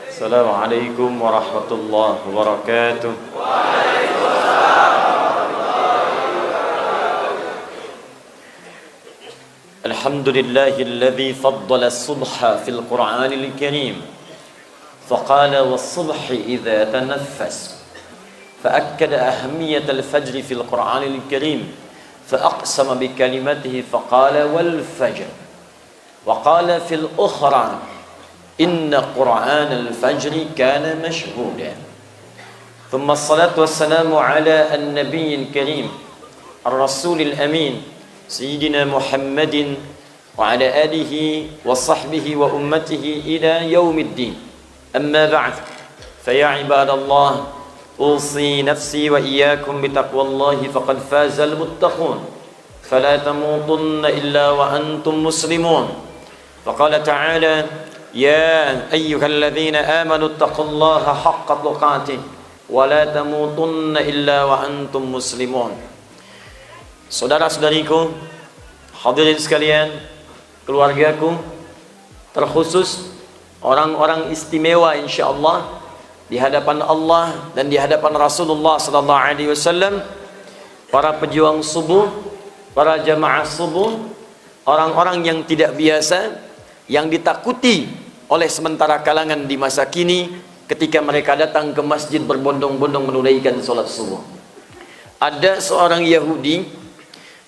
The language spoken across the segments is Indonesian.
Assalamualaikum warahmatullahi wabarakatuh. Alhamdulillahilladzi faddala as-subha fil Qur'anil Karim. Faqala was-subhi idza tanaffas. فأكد أهمية الفجر في القرآن الكريم فأقسم بكلمته فقال والفجر وقال في الأخرى إن قرآن الفجر كان مشهودا ثم الصلاة والسلام على النبي الكريم الرسول الأمين سيدنا محمد وعلى آله وصحبه وأمته إلى يوم الدين أما بعد فيا عباد الله أوصي نفسي وإياكم بتقوى الله فقد فاز المتقون فلا تموتن إلا وأنتم مسلمون فقال تعالى يا أيها الذين آمنوا اتقوا الله حق تقاته ولا تموتن إلا وأنتم مسلمون. Saudara-saudariku, hadirin sekalian, keluargaku, terkhusus orang-orang istimewa insyaallah di hadapan Allah dan di hadapan Rasulullah sallallahu alaihi wasallam, para pejuang subuh, para jamaah subuh, orang-orang yang tidak biasa, yang ditakuti oleh sementara kalangan di masa kini ketika mereka datang ke masjid berbondong-bondong menunaikan salat subuh. Ada seorang Yahudi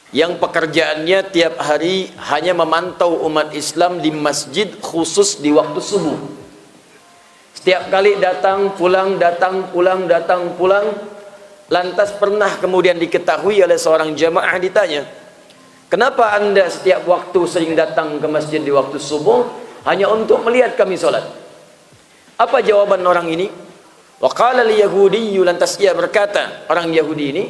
yang pekerjaannya tiap hari hanya memantau umat Islam di masjid khusus di waktu subuh. Setiap kali datang pulang, datang pulang, datang pulang. Lantas pernah kemudian diketahui oleh seorang jamaah, ditanya, kenapa anda setiap waktu sering datang ke masjid di waktu subuh hanya untuk melihat kami sholat? Apa jawaban orang ini? Wa qala al-yahudiyyu, lantas ia berkata, orang Yahudi ini,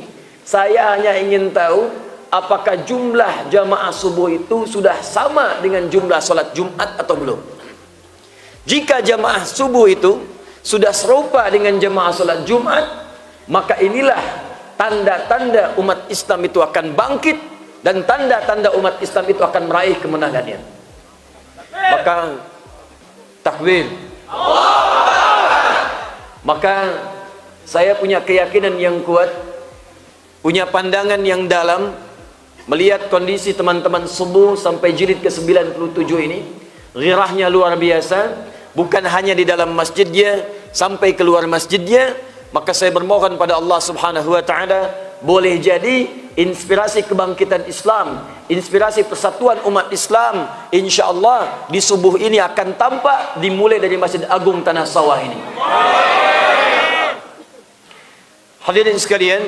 saya hanya ingin tahu apakah jumlah jamaah subuh itu sudah sama dengan jumlah sholat Jumat atau belum. Jika jamaah subuh itu sudah serupa dengan jamaah sholat Jumat, maka inilah tanda-tanda umat Islam itu akan bangkit dan tanda-tanda umat Islam itu akan meraih kemenangannya. Maka takbir. Maka saya punya keyakinan yang kuat, punya pandangan yang dalam, melihat kondisi teman-teman subuh sampai jilid ke-97 ini, ghirahnya luar biasa. Bukan hanya di dalam masjidnya, sampai keluar masjidnya. Maka saya bermohon pada Allah subhanahu wa ta'ala, boleh jadi inspirasi kebangkitan Islam, inspirasi persatuan umat Islam, insya Allah di subuh ini akan tampak dimulai dari Masjid Agung Tanah Sawah ini. Hadirin sekalian,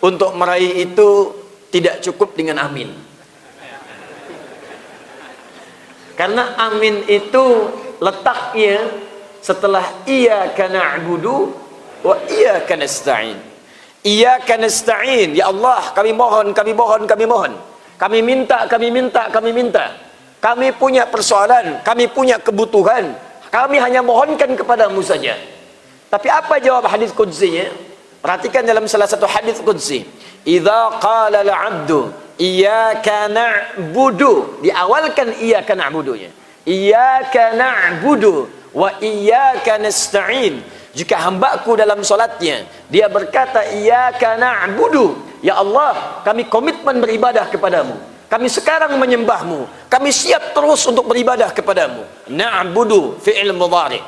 untuk meraih itu tidak cukup dengan amin. Karena amin itu letaknya setelah iyyaka na'budu wa iyyaka nasta'in. Iyyaka nasta'in, ya Allah, kami mohon, kami mohon, kami mohon. Kami minta, kami minta, kami minta. Kami punya persoalan, kami punya kebutuhan. Kami hanya mohonkan kepadamu saja. Tapi apa jawab hadis qudsinya? Perhatikan dalam salah satu hadis qudsi. Idza qala al-'abdu iyyaka na'budu, diawalkan iyyaka na'budunya. Iyyaka na'budu wa iyyaka nasta'in. Jika hambaku dalam solatnya dia berkata iyyaka na'budu, ya Allah, kami komitmen beribadah kepadamu, kami sekarang menyembahmu, kami siap terus untuk beribadah kepadamu. Na'budu fi'il mudhari.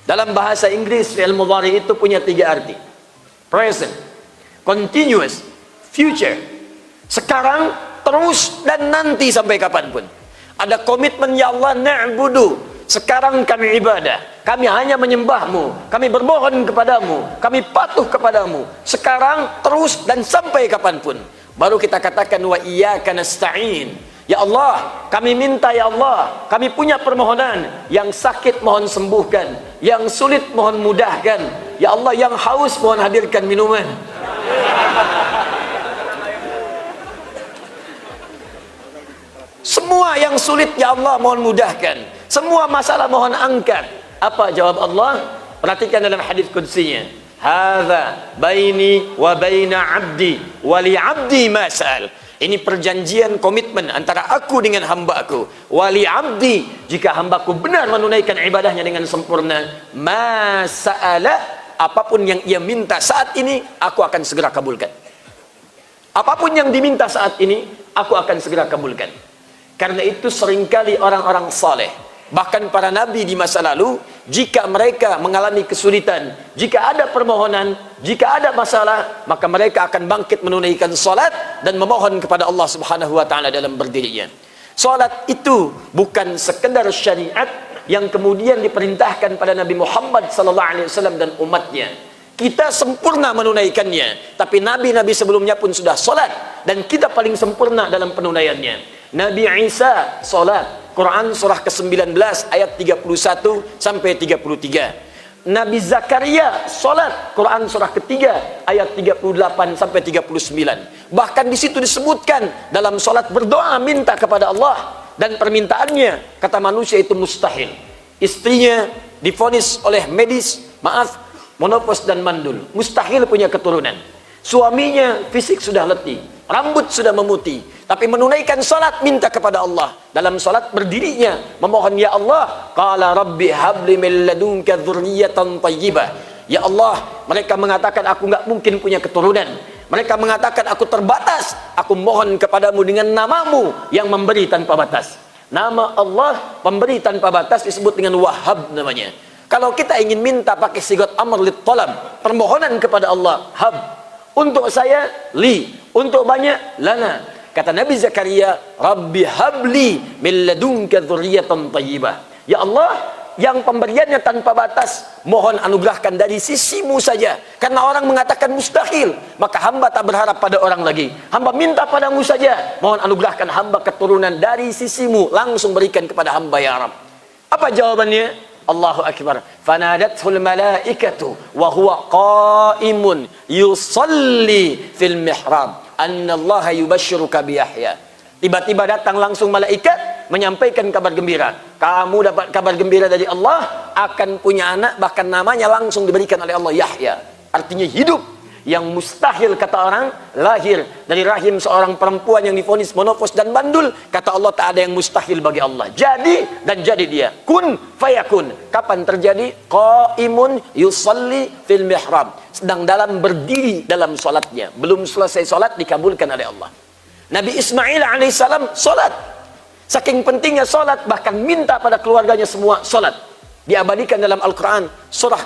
Dalam bahasa Inggris fi'il mudhari itu punya 3 arti: present, continuous, future. Sekarang, terus, dan nanti sampai kapanpun. Ada komitmen, ya Allah, na'budu, sekarang kami ibadah, kami hanya menyembahmu, kami bermohon kepadamu, kami patuh kepadamu, sekarang, terus, dan sampai kapanpun. Baru kita katakan wa iyyaka nasta'in. Ya Allah, kami minta, ya Allah, kami punya permohonan. Yang sakit mohon sembuhkan, yang sulit mohon mudahkan, ya Allah, yang haus mohon hadirkan minuman. Semua yang sulit, ya Allah, mohon mudahkan. Semua masalah mohon angkat. Apa jawab Allah? Perhatikan dalam hadis qudsinya. Hadza baini wa baina 'abdi wa li 'abdi ma sa'al. Ini perjanjian komitmen antara aku dengan hamba-Ku. Wali abdi, jika hamba-Ku benar menunaikan ibadahnya dengan sempurna, masa'ala, apapun yang ia minta saat ini, aku akan segera kabulkan. Apapun yang diminta saat ini, aku akan segera kabulkan. Karena itu seringkali orang-orang saleh, bahkan para nabi di masa lalu, jika mereka mengalami kesulitan, jika ada permohonan, jika ada masalah, maka mereka akan bangkit menunaikan salat dan memohon kepada Allah Subhanahu wa taala dalam berdirinya. Salat itu bukan sekedar syariat yang kemudian diperintahkan pada Nabi Muhammad sallallahu alaihi wasallam dan umatnya. Kita sempurna menunaikannya, tapi nabi-nabi sebelumnya pun sudah salat dan kita paling sempurna dalam penunaiannya. Nabi Isa salat, Quran surah ke-19 ayat 31 sampai 33. Nabi Zakaria salat, Quran surah ketiga ayat 38 sampai 39. Bahkan di situ disebutkan dalam salat berdoa minta kepada Allah, dan permintaannya kata manusia itu mustahil. Istrinya divonis oleh medis, menopause dan mandul, mustahil punya keturunan. Suaminya fisik sudah letih, rambut sudah memutih, tapi menunaikan salat minta kepada Allah. Dalam salat berdirinya memohon, ya Allah, qala rabbi habli min ladunka dzurriyyatan thayyibah. Ya Allah, mereka mengatakan aku nggak mungkin punya keturunan. Mereka mengatakan aku terbatas. Aku mohon kepadamu dengan namamu yang memberi tanpa batas. Nama Allah pemberi tanpa batas disebut dengan Wahhab namanya. Kalau kita ingin minta pakai sigat amr lit talab, permohonan kepada Allah, hab. Untuk saya, li. Untuk banyak, lana. Kata Nabi Zakaria, Rabbi habli min ladunka dzurriyyatan thayyibah. Ya Allah, yang pemberiannya tanpa batas, mohon anugerahkan dari sisimu saja. Karena orang mengatakan mustahil, maka hamba tak berharap pada orang lagi. Hamba minta padamu saja, mohon anugerahkan hamba keturunan dari sisimu. Langsung berikan kepada hamba, ya Rabb. Apa jawabannya? Allahu Akbar. Fanadathul malaikatu wa huwa qaimun yusalli fil mihrab anna Allah yubashshiruka bi Yahya. Tiba-tiba datang langsung malaikat menyampaikan kabar gembira. Kamu dapat kabar gembira dari Allah, akan punya anak, bahkan namanya langsung diberikan oleh Allah Yahya. Artinya hidup. Yang mustahil kata orang, lahir dari rahim seorang perempuan yang divonis menopause dan bandul, kata Allah tak ada yang mustahil bagi Allah. Jadi dan jadi dia. Kun fayakun. Kapan terjadi? Qaimun yusalli fil mihrab. Sedang dalam berdiri dalam salatnya, belum selesai salat dikabulkan oleh Allah. Nabi Ismail alaihissalam salat. Saking pentingnya salat, bahkan minta pada keluarganya semua salat. Diabadikan dalam Al-Quran surah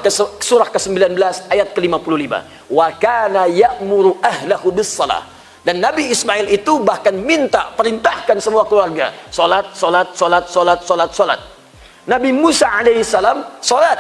ke-19 ayat ke-55. Wa kana ya'muru ahlahu bis-salah. Dan Nabi Ismail itu bahkan minta, perintahkan semua keluarga salat, salat, salat, salat, salat, salat. Nabi Musa alaihissalam salat.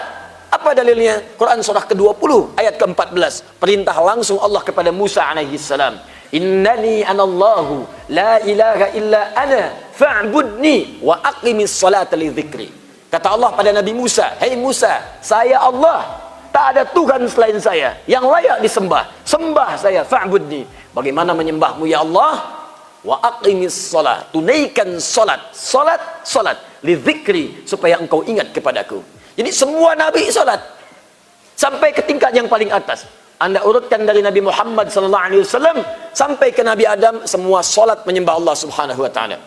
Apa dalilnya? Quran surah ke-20 ayat ke-14. Perintah langsung Allah kepada Musa alaihissalam. Innani anallahu la ilaha illa ana fa'budni wa aqimis salata li dzikri. Kata Allah pada Nabi Musa, hei Musa, saya Allah, tak ada Tuhan selain saya yang layak disembah. Sembah saya, fa'budni. Bagaimana menyembahmu ya Allah? Wa aqimis salat, tunaikan salat, salat, salat, li dzikri, supaya engkau ingat kepadaku. Jadi semua nabi salat sampai ke tingkat yang paling atas. Anda urutkan dari Nabi Muhammad sallallahu alaihi wasallam sampai ke Nabi Adam, semua salat menyembah Allah Subhanahu wa taala.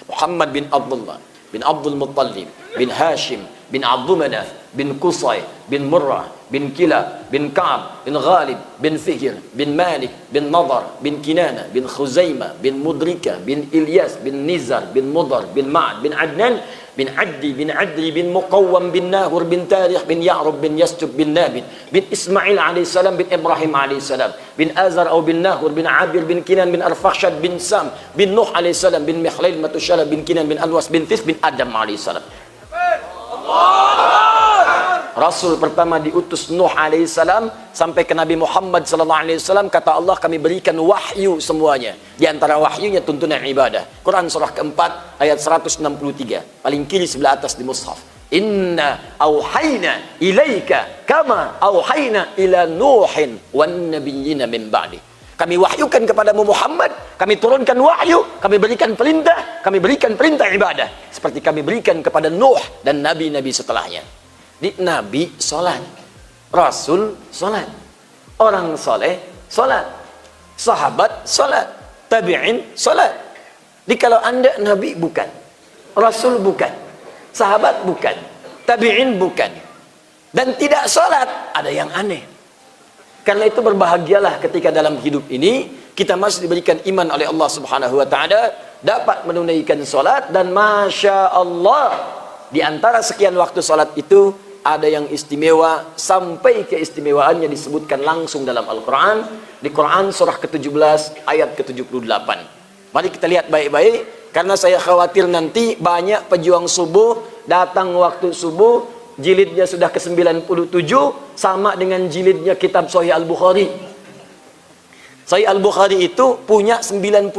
Muhammad bin Abdullah bin Abdul Muttalib bin Hashim bin Abdul Manaf bin Qusay bin Murrah bin Kilab bin Ka'ab bin Ghalib bin Fihr bin Malik bin Nadar bin Kinana bin Khuzaimah bin Mudrika bin Ilyas bin Nizar bin Mudar bin Ma'ad bin Adnan bin Addi bin Adri bin Muqawwam bin Nahur bin Tarikh bin Ya'rub bin Yastub bin Nabit bin Ismail alaihissalam bin Ibrahim alaihissalam bin Azar atau bin Nahur bin Abir bin Kinan bin Arfakhshad bin Sam bin Nuh alaihissalam bin Mikhlail Matushala bin Kinan bin Anwas bin Tis bin Adam alaihissalam. Rasul pertama diutus Nuh alaihissalam sampai ke Nabi Muhammad sallallahu alaihi wasallam, kata Allah kami berikan wahyu semuanya. Di antara wahyunya tuntunan ibadah. Quran surah keempat ayat 163, paling kiri sebelah atas di mushaf. Inna auhayna ilaika kama auhayna ila Nuhin wan nabiyyina min ba'di. Kami wahyukan kepadamu Muhammad, kami turunkan wahyu, kami berikan perintah ibadah seperti kami berikan kepada Nuh dan nabi-nabi setelahnya. Di Nabi salat, Rasul salat, orang soleh salat, sahabat salat, tabi'in salat. Jadi kalau anda Nabi bukan, Rasul bukan, sahabat bukan, tabi'in bukan, dan tidak salat, ada yang aneh. Karena itu berbahagialah ketika dalam hidup ini kita masih diberikan iman oleh Allah Subhanahu wa taala, dapat menunaikan salat, dan masya Allah di antara sekian waktu salat itu ada yang istimewa sampai keistimewaannya disebutkan langsung dalam Al-Quran, di Quran surah ke-17 ayat ke-78. Mari kita lihat baik-baik, karena saya khawatir nanti banyak pejuang subuh datang waktu subuh, jilidnya sudah ke-97 sama dengan jilidnya kitab Sahih Al-Bukhari. Sahih Al-Bukhari itu punya 97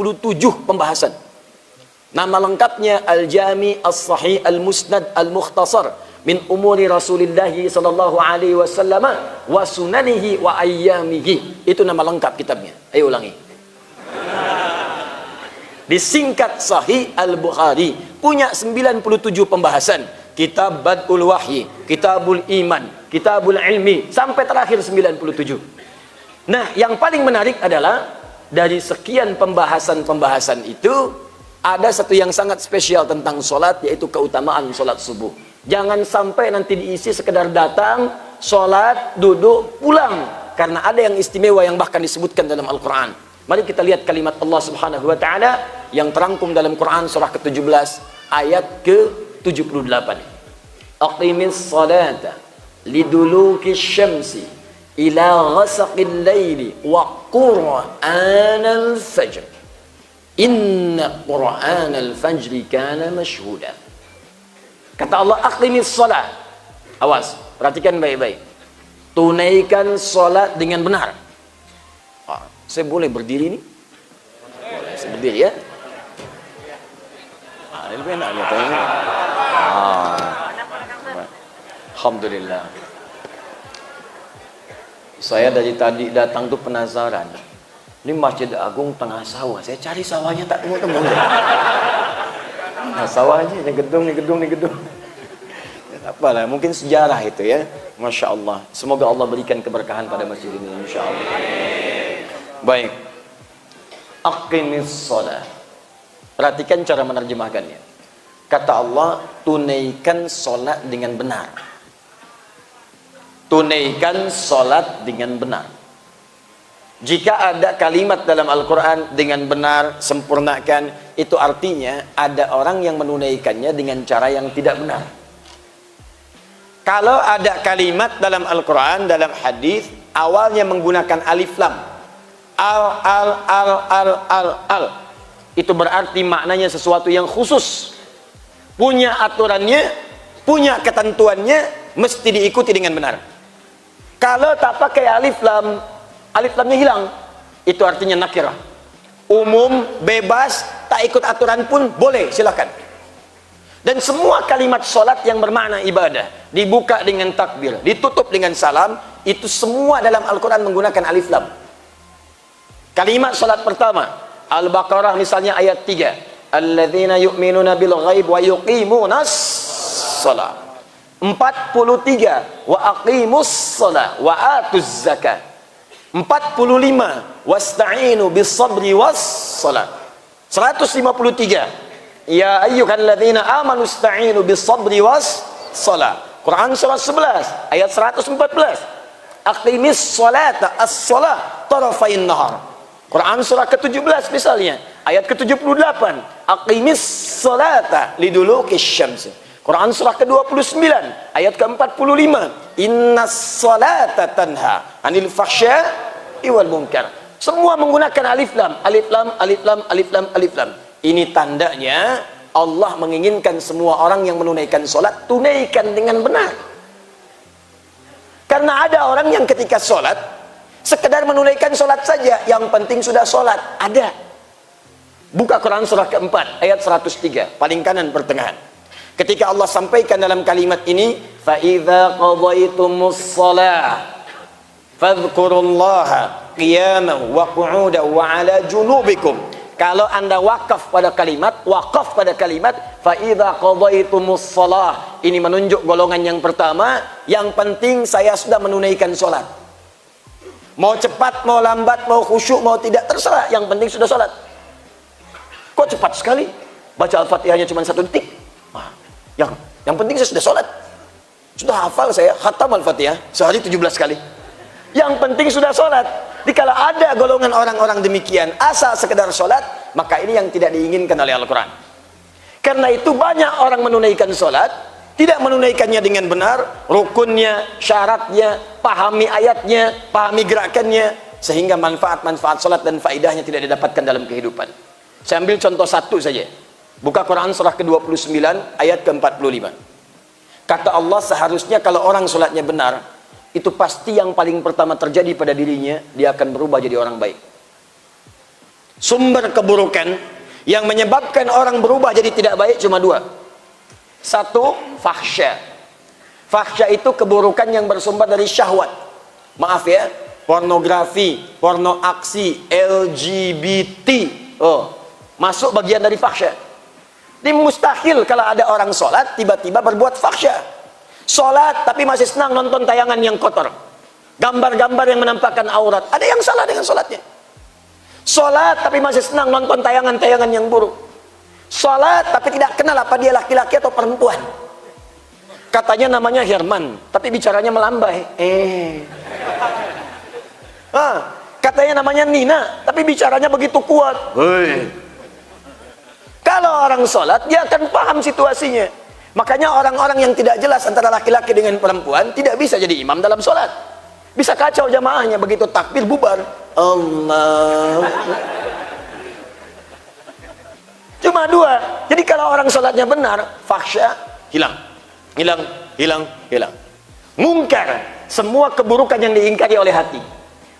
pembahasan. Nama lengkapnya Al-Jami As-Sahih Al-Musnad Al-Mukhtasar min umuri Rasulillah sallallahu alaihi wasallam wa sunanihi wa ayyamihi. Itu nama lengkap kitabnya. Ayo ulangi. Disingkat Sahih Al-Bukhari, punya 97 pembahasan. Kitab Bad'ul Wahyi, Kitabul Iman, Kitabul Ilmi, sampai terakhir 97. Nah, yang paling menarik adalah dari sekian pembahasan-pembahasan itu ada satu yang sangat spesial tentang sholat, yaitu keutamaan sholat subuh. Jangan sampai nanti diisi sekedar datang, sholat, duduk, pulang. Karena ada yang istimewa yang bahkan disebutkan dalam Al-Quran. Mari kita lihat kalimat Allah Subhanahu wa ta'ala yang terangkum dalam Quran surah ke-17 ayat ke-78. Aqimis salata liduluki syamsi ila ghasaqil layli wa qur'anal fajr. Inna qur'anal fajri kana mashhuda. Kata Allah, aqimis salat. Awas, perhatikan baik-baik. Tunaikan salat dengan benar. Saya boleh berdiri nih? Boleh, saya berdiri ya. Lebih enak lihat ini. Alhamdulillah. Saya dari tadi datang tuh penasaran. Ini Masjid Agung tengah sawah. Saya cari sawahnya tak temu-temu. Nah, sawah aja, ini gedung, ini gedung, ini gedung. Apalah, mungkin sejarah itu ya. Masya Allah. Semoga Allah berikan keberkahan pada masjid ini, insya Allah. Baik. Aqimis shalah. Perhatikan cara menerjemahkannya. Kata Allah, tunaikan salat dengan benar. Tunaikan salat dengan benar. Jika ada kalimat dalam Al-Quran dengan benar, sempurnakan, itu artinya ada orang yang menunaikannya dengan cara yang tidak benar. Kalau ada kalimat dalam Al-Quran, dalam hadis, awalnya menggunakan alif lam, al, itu berarti maknanya sesuatu yang khusus, punya aturannya, punya ketentuannya, mesti diikuti dengan benar. Kalau tak pakai alif lam, alif lamnya hilang, itu artinya nakirah, umum, bebas, tak ikut aturan pun boleh, silakan. Dan semua kalimat sholat yang bermakna ibadah dibuka dengan takbir, ditutup dengan salam, itu semua dalam Al-Quran menggunakan alif lam. Kalimat sholat pertama Al-Baqarah misalnya ayat 3, alladzina yu'minuna bil ghaib wa yuqimunas shalah. 43, wa aqimus shalah wa atuz zakat. 45, wasta'inu bis sabri was shalah. 153, ya ayyuhalladzina amanu ista'inu bis sabri was shalah. Quran surah 11 ayat 114, aqimis sholata as-shalah tarafain nahar. Quran surah ke-17 misalnya ayat ke-78, aqimis sholata liduluki syamsi. Quran surah ke-29 ayat ke-45, innas sholata tanha anil fahsya'i wal munkar. Semua menggunakan alif lam, alif lam, alif lam, alif lam, alif lam. Ini tandanya Allah menginginkan semua orang yang menunaikan sholat, tunaikan dengan benar. Karena ada orang yang ketika sholat sekedar menunaikan sholat saja, yang penting sudah sholat. Ada. Buka Quran surah keempat ayat 103, paling kanan pertengahan. Ketika Allah sampaikan dalam kalimat ini, فَإِذَا قَضَيْتُمُ الصَّلَاةَ فَاذْكُرُوا اللَّهَ قِيَامًا وَقُعُودًا وَعَلَى جُنُوبِكُمْ. Kalau anda wakaf pada kalimat, فَإِذَا قَضَيْتُمُ الصَّلَاةَ, ini menunjuk golongan yang pertama, yang penting saya sudah menunaikan sholat. Mau cepat, mau lambat, mau khusyuk, mau tidak, terserah, yang penting sudah sholat. Kok cepat sekali? Baca Al-Fatihahnya cuma 1 detik. Wah, yang penting saya sudah sholat. Sudah hafal saya, khatam Al-Fatihah sehari 17 kali. Yang penting sudah sholat. Jadi kalau ada golongan orang-orang demikian, asal sekedar sholat, maka ini yang tidak diinginkan oleh Al-Quran. Karena itu banyak orang menunaikan sholat, tidak menunaikannya dengan benar, rukunnya, syaratnya, pahami ayatnya, pahami gerakannya, sehingga manfaat-manfaat sholat dan faedahnya tidak didapatkan dalam kehidupan. Saya ambil contoh satu saja. Buka Quran surah ke-29 ayat ke-45. Kata Allah, seharusnya kalau orang sholatnya benar, itu pasti yang paling pertama terjadi pada dirinya, dia akan berubah jadi orang baik. Sumber keburukan yang menyebabkan orang berubah jadi tidak baik cuma 2. Satu, fahsya. Fahsya itu keburukan yang bersumber dari syahwat. Maaf ya, pornografi, porno aksi, LGBT, masuk bagian dari fahsya. Ini mustahil kalau ada orang sholat tiba-tiba berbuat fahsya. Sholat tapi masih senang nonton tayangan yang kotor, gambar-gambar yang menampakkan aurat. Ada yang salah dengan sholatnya. Sholat tapi masih senang nonton tayangan-tayangan yang buruk. Sholat tapi tidak kenal apa dia laki-laki atau perempuan. Katanya namanya Herman tapi bicaranya melambai. Katanya namanya Nina tapi bicaranya begitu kuat. Kalau orang sholat dia akan paham situasinya. Makanya orang-orang yang tidak jelas antara laki-laki dengan perempuan tidak bisa jadi imam dalam sholat. Bisa kacau jamaahnya, begitu takbir bubar. Allah. Cuma 2. Jadi kalau orang sholatnya benar, fahsya hilang. Mungkar, semua keburukan yang diingkari oleh hati.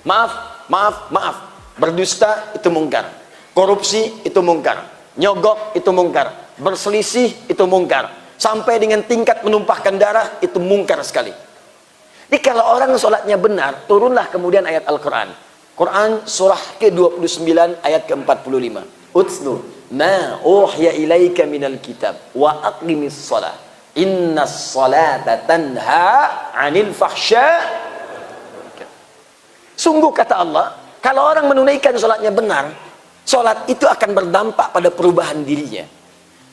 Maaf. Berdusta itu mungkar. Korupsi itu mungkar. Nyogok itu mungkar. Berselisih itu mungkar. Sampai dengan tingkat menumpahkan darah itu mungkar sekali. Jadi kalau orang sholatnya benar, turunlah kemudian ayat Al-Quran. Quran surah ke-29 ayat ke-45. Utslu ma uhya ilaika minal kitab wa aqimis shalah innas salata tanha 'anil fahsya. Sungguh kata Allah, kalau orang menunaikan sholatnya benar, sholat itu akan berdampak pada perubahan dirinya.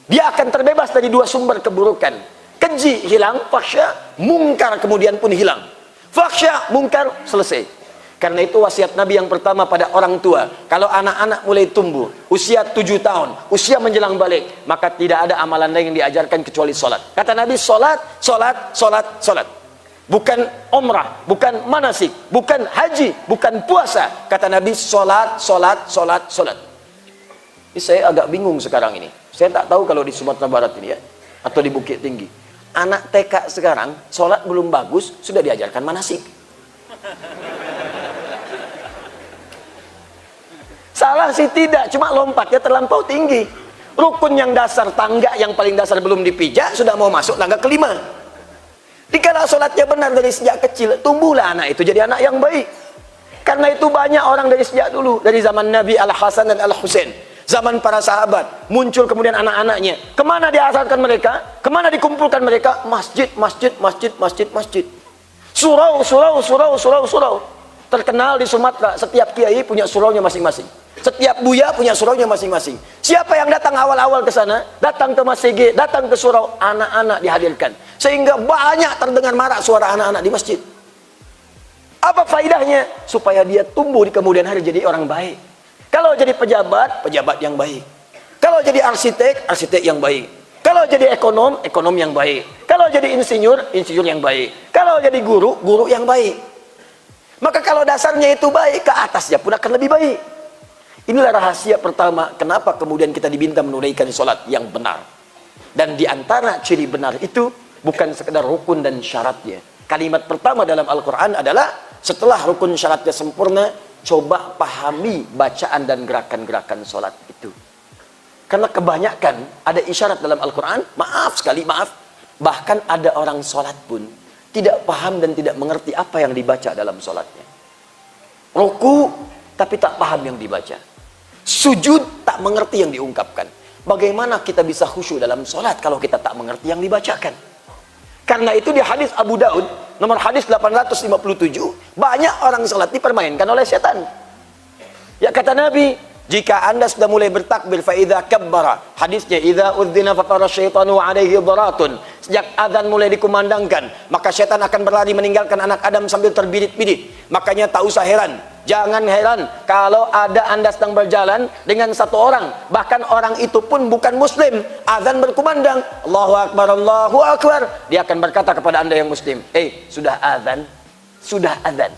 Dia akan terbebas dari 2 sumber keburukan. Keji hilang, fahsya, mungkar kemudian pun hilang. Fahsya, mungkar, selesai. Karena itu wasiat Nabi yang pertama pada orang tua, kalau anak-anak mulai tumbuh, usia 7 tahun, usia menjelang balik, maka tidak ada amalan lain yang diajarkan kecuali sholat. Kata Nabi, sholat. Bukan umrah, bukan manasik, bukan haji, bukan puasa. Kata Nabi, sholat. Ini saya agak bingung sekarang ini. Saya tak tahu kalau di Sumatera Barat ini ya, atau di Bukit Tinggi. Anak TK sekarang, sholat belum bagus, sudah diajarkan manasik. Salah sih tidak, cuma lompatnya terlampau tinggi. Rukun yang dasar, tangga yang paling dasar belum dipijak, sudah mau masuk tangga kelima. Jadi kalau sholatnya benar dari sejak kecil, tumbuhlah anak itu jadi anak yang baik. Karena itu banyak orang dari sejak dulu, dari zaman Nabi Al-Hasan dan Al-Husain, zaman para sahabat, muncul kemudian anak-anaknya. Kemana diasarkan mereka? Kemana dikumpulkan mereka? Masjid. Surau. Terkenal di Sumatera, setiap kiai punya suraunya masing-masing. Setiap buya punya suraunya masing-masing. Siapa yang datang awal-awal ke sana, datang ke masjid, datang ke surau, anak-anak dihadirkan. Sehingga banyak terdengar marak suara anak-anak di masjid. Apa faidahnya? Supaya dia tumbuh di kemudian hari jadi orang baik. Kalau jadi pejabat, pejabat yang baik. Kalau jadi arsitek, arsitek yang baik. Kalau jadi ekonom, ekonom yang baik. Kalau jadi insinyur, insinyur yang baik. Kalau jadi guru, guru yang baik. Maka kalau dasarnya itu baik, ke atasnya pun akan lebih baik. Inilah rahasia pertama, kenapa kemudian kita diminta menunaikan sholat yang benar. Dan diantara ciri benar itu, bukan sekedar rukun dan syaratnya. Kalimat pertama dalam Al-Quran adalah, setelah rukun syaratnya sempurna, coba pahami bacaan dan gerakan-gerakan sholat itu. Karena kebanyakan ada isyarat dalam Al-Quran, maaf, bahkan ada orang sholat pun tidak paham dan tidak mengerti apa yang dibaca dalam sholatnya. Ruku tapi tak paham yang dibaca. Sujud tak mengerti yang diungkapkan. Bagaimana kita bisa khusyuk dalam sholat kalau kita tak mengerti yang dibacakan? Karena itu di hadis Abu Daud nomor hadis 857, banyak orang sholat dipermainkan oleh setan. Ya kata Nabi, Jika anda sudah mulai bertakbir, fa idza kabbara, hadisnya idza udzina faqara syaitanu alaihi dharatun, sejak azan mulai dikumandangkan, maka syaitan akan berlari meninggalkan anak Adam sambil terbirit-birit. Makanya tak usah heran, jangan heran kalau ada anda sedang berjalan dengan satu orang, bahkan orang itu pun bukan muslim, azan berkumandang, Allahu akbar, Allahu akbar, dia akan berkata kepada anda yang muslim, sudah azan, sudah azan,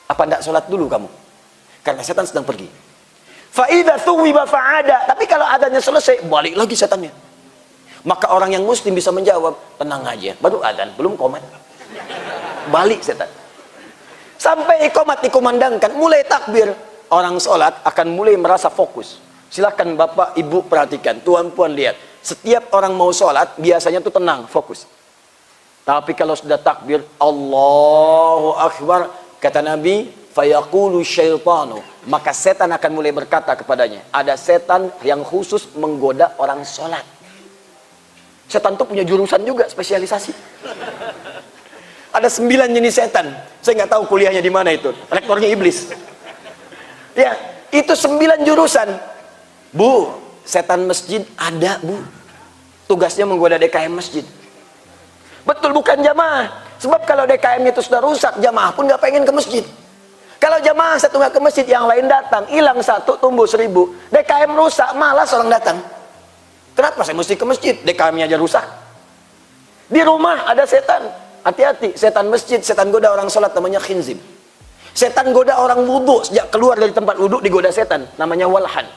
apa tidak sholat dulu kamu? Karena setan sedang pergi. Fa'idha thuwiba fa'ada, tapi kalau adanya selesai, balik lagi setannya. Maka orang yang muslim bisa menjawab, tenang aja, baru adzan, belum qomat. Balik setan. Sampai iqamat dikumandangkan, mulai takbir, orang sholat akan mulai merasa fokus. Silakan bapak ibu perhatikan, tuan puan lihat, setiap orang mau sholat biasanya tuh tenang, fokus. Tapi kalau sudah takbir, Allahu akbar, kata Nabi, fayaqulu syaitanu, maka setan akan mulai berkata kepadanya. Ada setan yang khusus menggoda orang sholat. Setan itu punya jurusan juga, spesialisasi. Ada 9 jenis setan. Saya nggak tahu kuliahnya di mana itu. Rektornya iblis. Ya, itu 9 jurusan. Bu, setan masjid ada, Bu. Tugasnya menggoda DKM masjid. Betul, bukan jamaah. Sebab kalau DKM itu sudah rusak, jamaah pun nggak pengen ke masjid. Kalau jamaah satu nggak ke masjid, yang lain datang, hilang satu, tumbuh 1000. DKM rusak, malas orang datang. Kenapa saya mesti ke masjid? DKM-nya aja rusak. Di rumah ada setan. Hati-hati, setan masjid, setan goda orang sholat, namanya khinzib. Setan goda orang wudhu, sejak keluar dari tempat wudhu digoda setan, namanya walhan.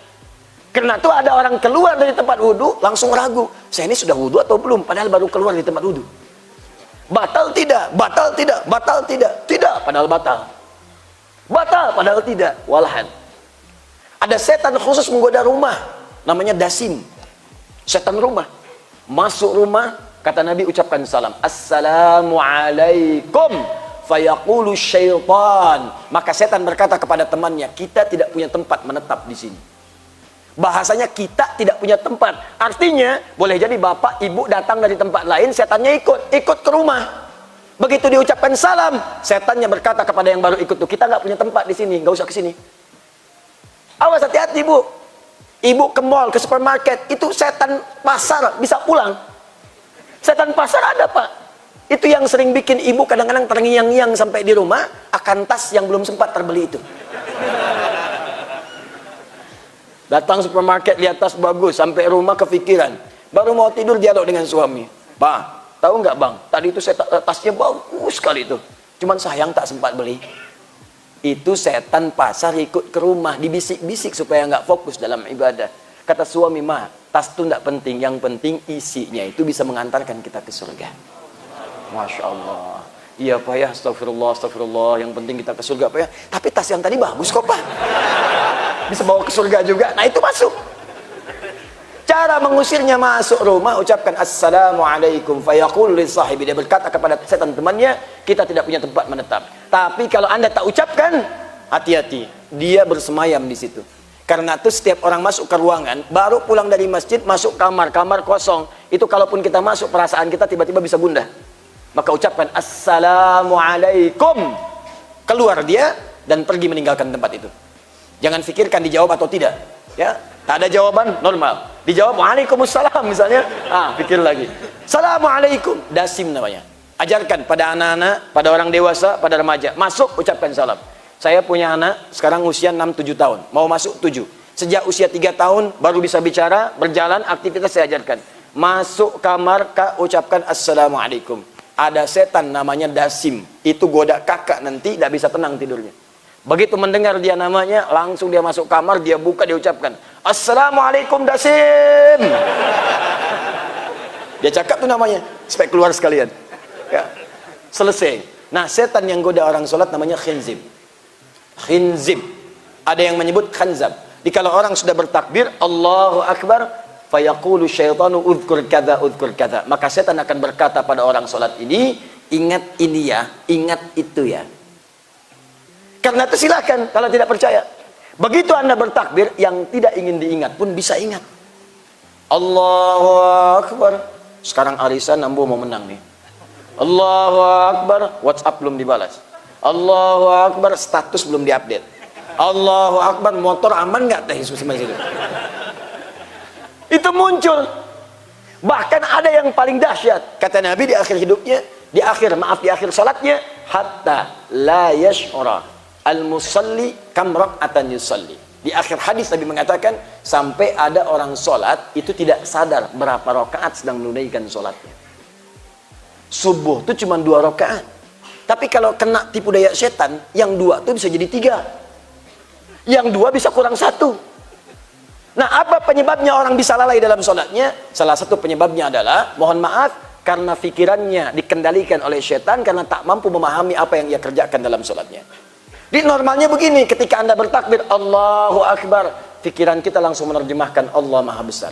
Karena itu ada orang keluar dari tempat wudhu, langsung ragu, saya ini sudah wudhu atau belum? Padahal baru keluar dari tempat wudhu. Batal tidak? Batal tidak? Batal tidak? Tidak, padahal batal. Batal, padahal tidak. Walhan. Ada setan khusus menggoda rumah, namanya dasim. Setan rumah. Masuk rumah, kata Nabi ucapkan salam. Assalamualaikum. Fayaqulu syaitan. Maka setan berkata kepada temannya, kita tidak punya tempat menetap di sini. Bahasanya kita tidak punya tempat. Artinya, boleh jadi bapak, ibu datang dari tempat lain, setannya ikut ke rumah. Begitu diucapkan salam, setannya berkata kepada yang baru ikut tuh, kita nggak punya tempat di sini, nggak usah ke sini. Awas, hati-hati bu. Ibu ke mall, ke supermarket, itu setan pasar bisa pulang. Setan pasar ada pak. Itu yang sering bikin ibu kadang-kadang terngiang-ngiang sampai di rumah akan tas yang belum sempat terbeli itu. Datang supermarket, lihat tas bagus, sampai rumah kepikiran. Baru mau tidur dialog dengan suami. Pak, tahu nggak bang, tadi itu tasnya bagus sekali itu, cuman sayang tak sempat beli. Itu setan pasar ikut ke rumah, dibisik-bisik supaya nggak fokus dalam ibadah. Kata suami, mah tas itu nggak penting, yang penting isinya itu bisa mengantarkan kita ke surga. Masya Allah. Iya pak ya, astagfirullah, astagfirullah, yang penting kita ke surga pak ya. Tapi tas yang tadi bagus kok pak, bisa bawa ke surga juga. Nah itu masuk. Cara mengusirnya masuk rumah, ucapkan assalamualaikum, fayaqul li sahibi, dia berkata kepada setan temannya, kita tidak punya tempat menetap. Tapi kalau anda tak ucapkan, hati-hati, dia bersemayam di situ. Karena itu setiap orang masuk ke ruangan, baru pulang dari masjid, masuk kamar, kamar kosong, itu kalaupun kita masuk, perasaan kita tiba-tiba bisa gundah. Maka ucapkan assalamualaikum, keluar dia dan pergi meninggalkan tempat itu. Jangan fikirkan dijawab atau tidak, ya. Tak ada jawaban, normal. Dijawab waalaikumsalam misalnya, pikir lagi. Assalamualaikum, dasim namanya. Ajarkan pada anak-anak, pada orang dewasa, pada remaja. Masuk, ucapkan salam. Saya punya anak, sekarang usia 6-7 tahun. Mau masuk 7. Sejak usia 3 tahun, baru bisa bicara, berjalan, aktivitas saya ajarkan. Masuk kamar, kak, ucapkan assalamualaikum. Ada setan namanya dasim. Itu goda kakak nanti, tidak bisa tenang tidurnya. Begitu mendengar dia namanya, langsung dia masuk kamar, dia buka, dia ucapkan assalamualaikum dasim. Dia cakap tuh namanya, supaya keluar sekalian. Ya. Selesai. Nah, setan yang goda orang sholat namanya khinzib. Khinzib. Ada yang menyebut khanzab. Jadi kalau orang sudah bertakbir, Allahu Akbar, fayaqulu syaitanu udhkur kadza, udhkur kadza. Maka setan akan berkata pada orang sholat ini, ingat ini ya, ingat itu ya. Karena itu silakan kalau tidak percaya. Begitu anda bertakbir, yang tidak ingin diingat pun bisa ingat. Allahu Akbar. Sekarang arisan Nambo mau menang nih. Allahu Akbar, WhatsApp belum dibalas. Allahu Akbar, status belum diupdate. Allahu Akbar, motor aman nggak teh Yesus itu? Itu muncul. Bahkan ada yang paling dahsyat, kata Nabi di akhir hidupnya, di akhir salatnya, hatta la yash'ura al-musalli kam rak'atan yusalli. Di akhir hadis Nabi mengatakan, sampai ada orang salat itu tidak sadar berapa rakaat sedang menunaikan salatnya. Subuh itu cuma 2 rakaat. Tapi kalau kena tipu daya setan, yang 2 itu bisa jadi 3. Yang 2 bisa kurang 1. Nah, apa penyebabnya orang bisa lalai dalam sholatnya? Salah satu penyebabnya adalah, mohon maaf, karena pikirannya dikendalikan oleh setan, karena tak mampu memahami apa yang ia kerjakan dalam sholatnya. Di normalnya begini, ketika Anda bertakbir, Allahu Akbar, pikiran kita langsung menerjemahkan Allah Maha Besar.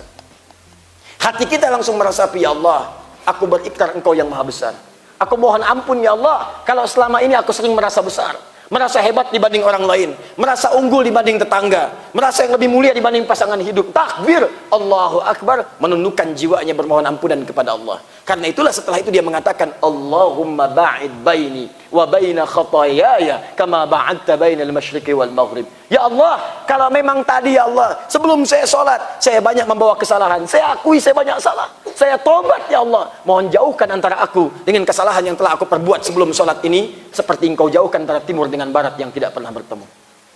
Hati kita langsung meresapi, ya Allah, aku berikrar Engkau yang Maha Besar. Aku mohon ampun ya Allah, kalau selama ini aku sering merasa besar, merasa hebat dibanding orang lain, merasa unggul dibanding tetangga, merasa yang lebih mulia dibanding pasangan hidup. Takbir, Allahu Akbar, menundukkan jiwanya bermohon ampunan kepada Allah. Karena itulah setelah itu dia mengatakan, Allahumma ba'id baini wa baina khatayaya kama ba'adta bainal masyriqi wal maghrib. Ya Allah, kalau memang tadi ya Allah, sebelum saya sholat, saya banyak membawa kesalahan, saya akui saya banyak salah, saya tobat ya Allah, mohon jauhkan antara aku dengan kesalahan yang telah aku perbuat sebelum sholat ini, seperti Engkau jauhkan antara timur dengan barat yang tidak pernah bertemu.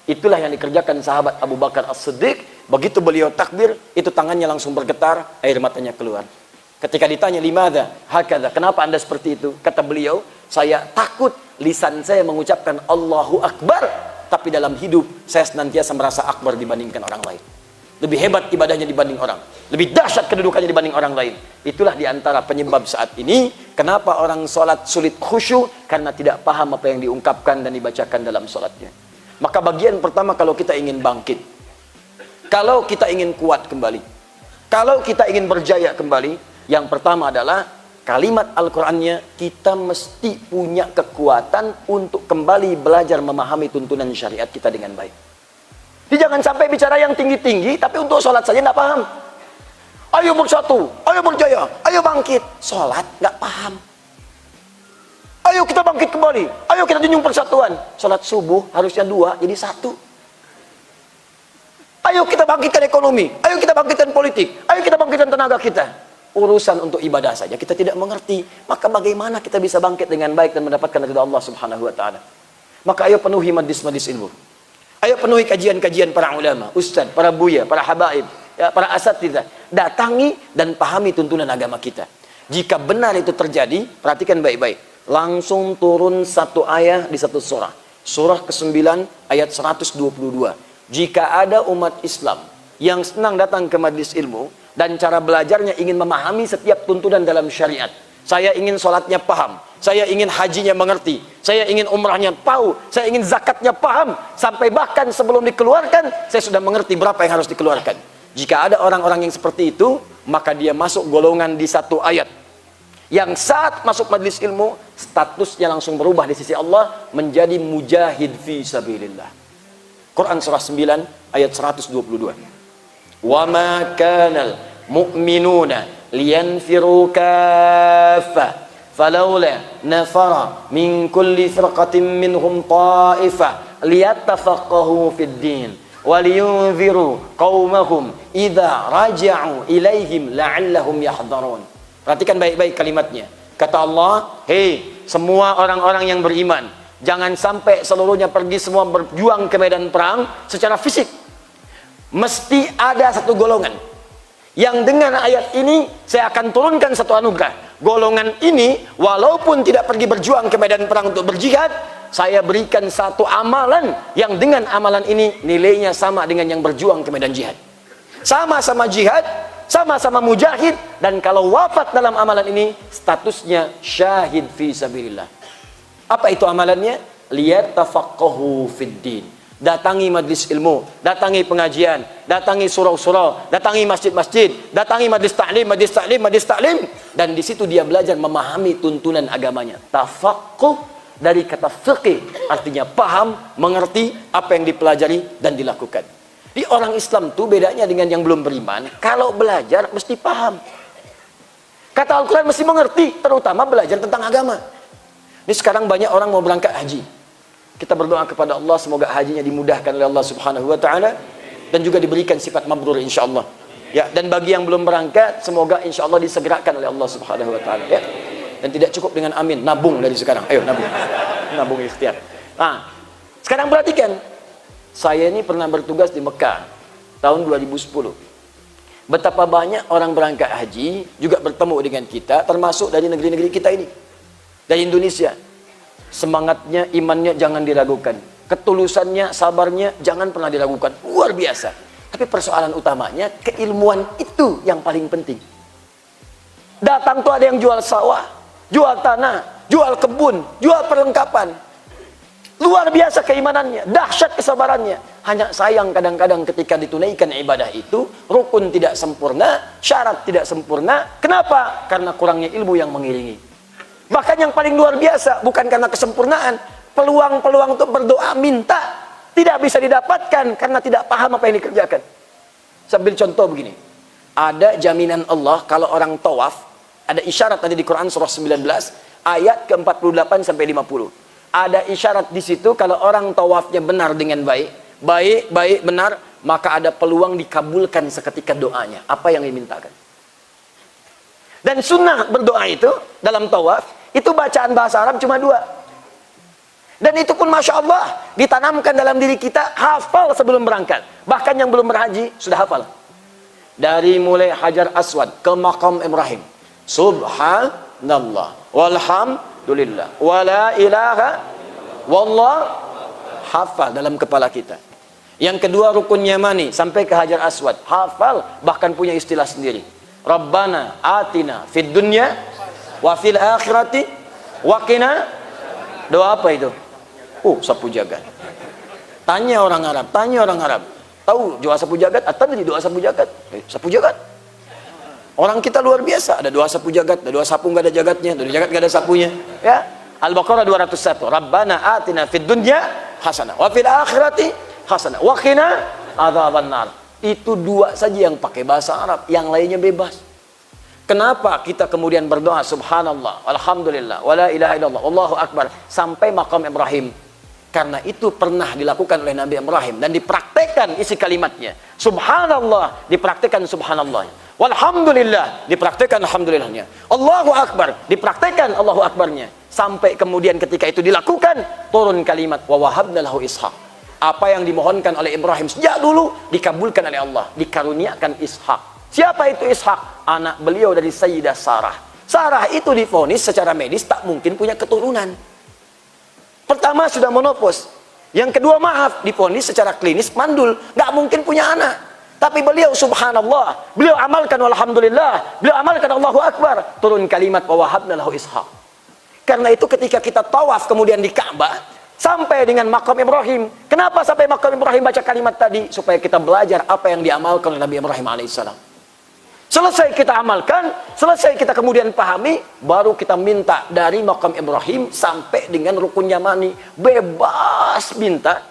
Itulah yang dikerjakan sahabat Abu Bakar As-Siddiq. Begitu beliau takbir, itu tangannya langsung bergetar, air matanya keluar. Ketika ditanya, limadha hakadha, kenapa Anda seperti itu? Kata beliau, saya takut lisan saya mengucapkan Allahu Akbar, tapi dalam hidup saya senantiasa merasa akbar dibandingkan orang lain. Lebih hebat ibadahnya dibanding orang, lebih dahsyat kedudukannya dibanding orang lain. Itulah diantara penyebab saat ini kenapa orang sholat sulit khusyuk, karena tidak paham apa yang diungkapkan dan dibacakan dalam sholatnya. Maka bagian pertama, kalau kita ingin bangkit, kalau kita ingin kuat kembali, kalau kita ingin berjaya kembali, yang pertama adalah kalimat Al-Qur'annya, kita mesti punya kekuatan untuk kembali belajar memahami tuntunan syariat kita dengan baik. Jadi jangan sampai bicara yang tinggi-tinggi, tapi untuk sholat saja nggak paham. Ayo bersatu, ayo berjaya, ayo bangkit. Sholat nggak paham. Ayo kita bangkit kembali, ayo kita junjung persatuan. Sholat subuh harusnya 2, jadi 1. Ayo kita bangkitkan ekonomi, ayo kita bangkitkan politik, ayo kita bangkitkan tenaga kita. Urusan untuk ibadah saja kita tidak mengerti, maka bagaimana kita bisa bangkit dengan baik dan mendapatkan ridha Allah Subhanahu wa taala? Maka ayo penuhi majlis-majlis ilmu. Ayo penuhi kajian-kajian para ulama, ustaz, para buya, para habaib, ya, para asatidzah. Datangi dan pahami tuntunan agama kita. Jika benar itu terjadi, perhatikan baik-baik. Langsung turun satu ayat di satu surah. Surah ke-9 ayat 122. Jika ada umat Islam yang senang datang ke majlis ilmu dan cara belajarnya ingin memahami setiap tuntunan dalam syariat. Saya ingin sholatnya paham, saya ingin hajinya mengerti, saya ingin umrahnya tahu, saya ingin zakatnya paham, sampai bahkan sebelum dikeluarkan saya sudah mengerti berapa yang harus dikeluarkan. Jika ada orang-orang yang seperti itu, maka dia masuk golongan di satu ayat yang saat masuk majlis ilmu statusnya langsung berubah di sisi Allah menjadi mujahid fi sabilillah. Quran surah 9 ayat 122. Wa ma kanal mu'minuna liyanfiru kaffah falawla nafara min kulli firqatin minhum ta'ifah liyattafaqahu fid din waliyunziru qaumahum idza raja'u ilaihim la'allahum yahdharun. Perhatikan baik-baik kalimatnya. Kata Allah, hei semua orang-orang yang beriman, jangan sampai seluruhnya pergi semua berjuang ke medan perang secara fisik. Mesti ada satu golongan yang dengan ayat ini saya akan turunkan satu anugerah. Golongan ini walaupun tidak pergi berjuang ke medan perang untuk berjihad, saya berikan satu amalan yang dengan amalan ini nilainya sama dengan yang berjuang ke medan jihad. Sama-sama jihad, sama-sama mujahid, dan kalau wafat dalam amalan ini statusnya syahid fi sabilillah. Apa itu amalannya? Liyatafaqahu fid din. Datangi majlis ilmu, datangi pengajian, datangi surau-surau, datangi masjid-masjid, datangi majlis taklim, dan di situ dia belajar memahami tuntunan agamanya. Tafaqquh dari kata fiqih, artinya paham, mengerti apa yang dipelajari dan dilakukan. Di orang Islam tuh bedanya dengan yang belum beriman, kalau belajar mesti paham. Kata Al-Quran mesti mengerti, terutama belajar tentang agama. Ini sekarang banyak orang mau berangkat haji. Kita berdoa kepada Allah semoga hajinya dimudahkan oleh Allah Subhanahu wa taala dan juga diberikan sifat mabrur insyaallah. Ya, dan bagi yang belum berangkat semoga insyaallah disegerakan oleh Allah Subhanahu wa taala ya. Dan tidak cukup dengan amin, nabung dari sekarang. Ayo nabung. Nabung ikhtiar. Nah, sekarang perhatikan. Saya ini pernah bertugas di Mekah tahun 2010. Betapa banyak orang berangkat haji juga bertemu dengan kita, termasuk dari negeri-negeri kita ini. Dari Indonesia. Semangatnya, imannya jangan diragukan. Ketulusannya, sabarnya jangan pernah diragukan. Luar biasa. Tapi persoalan utamanya, keilmuan itu yang paling penting. Datang tuh ada yang jual sawah, jual tanah, jual kebun, jual perlengkapan. Luar biasa keimanannya, dahsyat kesabarannya. Hanya sayang kadang-kadang ketika ditunaikan ibadah itu, rukun tidak sempurna, syarat tidak sempurna. Kenapa? Karena kurangnya ilmu yang mengiringi. Bahkan yang paling luar biasa, bukan karena kesempurnaan, peluang-peluang untuk berdoa minta tidak bisa didapatkan karena tidak paham apa yang dikerjakan. Sambil contoh begini, ada jaminan Allah kalau orang tawaf, ada isyarat tadi di Quran surah 19 ayat ke-48 sampai 50. Ada isyarat di situ kalau orang tawafnya benar dengan baik, benar, maka ada peluang dikabulkan seketika doanya, apa yang dimintakan. Dan sunnah berdoa itu dalam tawaf, itu bacaan bahasa Arab cuma 2. Dan itu pun Masya Allah, ditanamkan dalam diri kita, hafal sebelum berangkat. Bahkan yang belum berhaji, sudah hafal. Dari mulai Hajar Aswad ke Maqam Ibrahim. Subhanallah, walhamdulillah, wala ilaha, wallah, hafal dalam kepala kita. Yang kedua rukun Yamani, sampai ke Hajar Aswad, hafal, bahkan punya istilah sendiri. Rabbana atina fid dunya, wa fil akhirati, wa qina. Doa apa itu? Sapu jagat. Tanya orang Arab. Tahu doa sapu jagat? Atau di doa sapu jagat? Sapu jagat. Orang kita luar biasa. Ada doa sapu jagat, ada doa sapu nggak ada jagatnya, doa jagat nggak ada sapunya. Ya. Al-Baqarah 201. Rabbana atina fid dunya hasanah, wa fil akhirati hasanah, wa qina adzabannar. Itu 2 saja yang pakai bahasa Arab, yang lainnya bebas. Kenapa kita kemudian berdoa subhanallah, alhamdulillah, wala ilaha illallah, Allahu akbar sampai maqam Ibrahim? Karena itu pernah dilakukan oleh Nabi Ibrahim dan dipraktekkan isi kalimatnya. Subhanallah, dipraktekkan subhanallah. Walhamdulillah, dipraktekkan alhamdulillahnya. Allahu akbar, dipraktekkan Allahu akbarnya. Sampai kemudian ketika itu dilakukan, turun kalimat wa wahabna lahu Ishaq. Apa yang dimohonkan oleh Ibrahim sejak dulu dikabulkan oleh Allah, dikaruniakan Ishaq. Siapa itu Ishaq? Anak beliau dari Sayyidah Sarah. Sarah itu divonis secara medis tak mungkin punya keturunan. Pertama sudah menopause. Yang kedua maaf, divonis secara klinis mandul, nggak mungkin punya anak. Tapi beliau subhanallah, beliau amalkan alhamdulillah, beliau amalkan Allahu akbar, turun kalimat wa wahabna lahu Ishaq. Karena itu ketika kita tawaf kemudian di Ka'bah sampai dengan maqam Ibrahim. Kenapa sampai maqam Ibrahim baca kalimat tadi? Supaya kita belajar apa yang diamalkan oleh Nabi Ibrahim alaihissalam. Selesai kita amalkan, selesai kita kemudian pahami, baru kita minta dari maqam Ibrahim sampai dengan rukun Yamani. Bebas minta.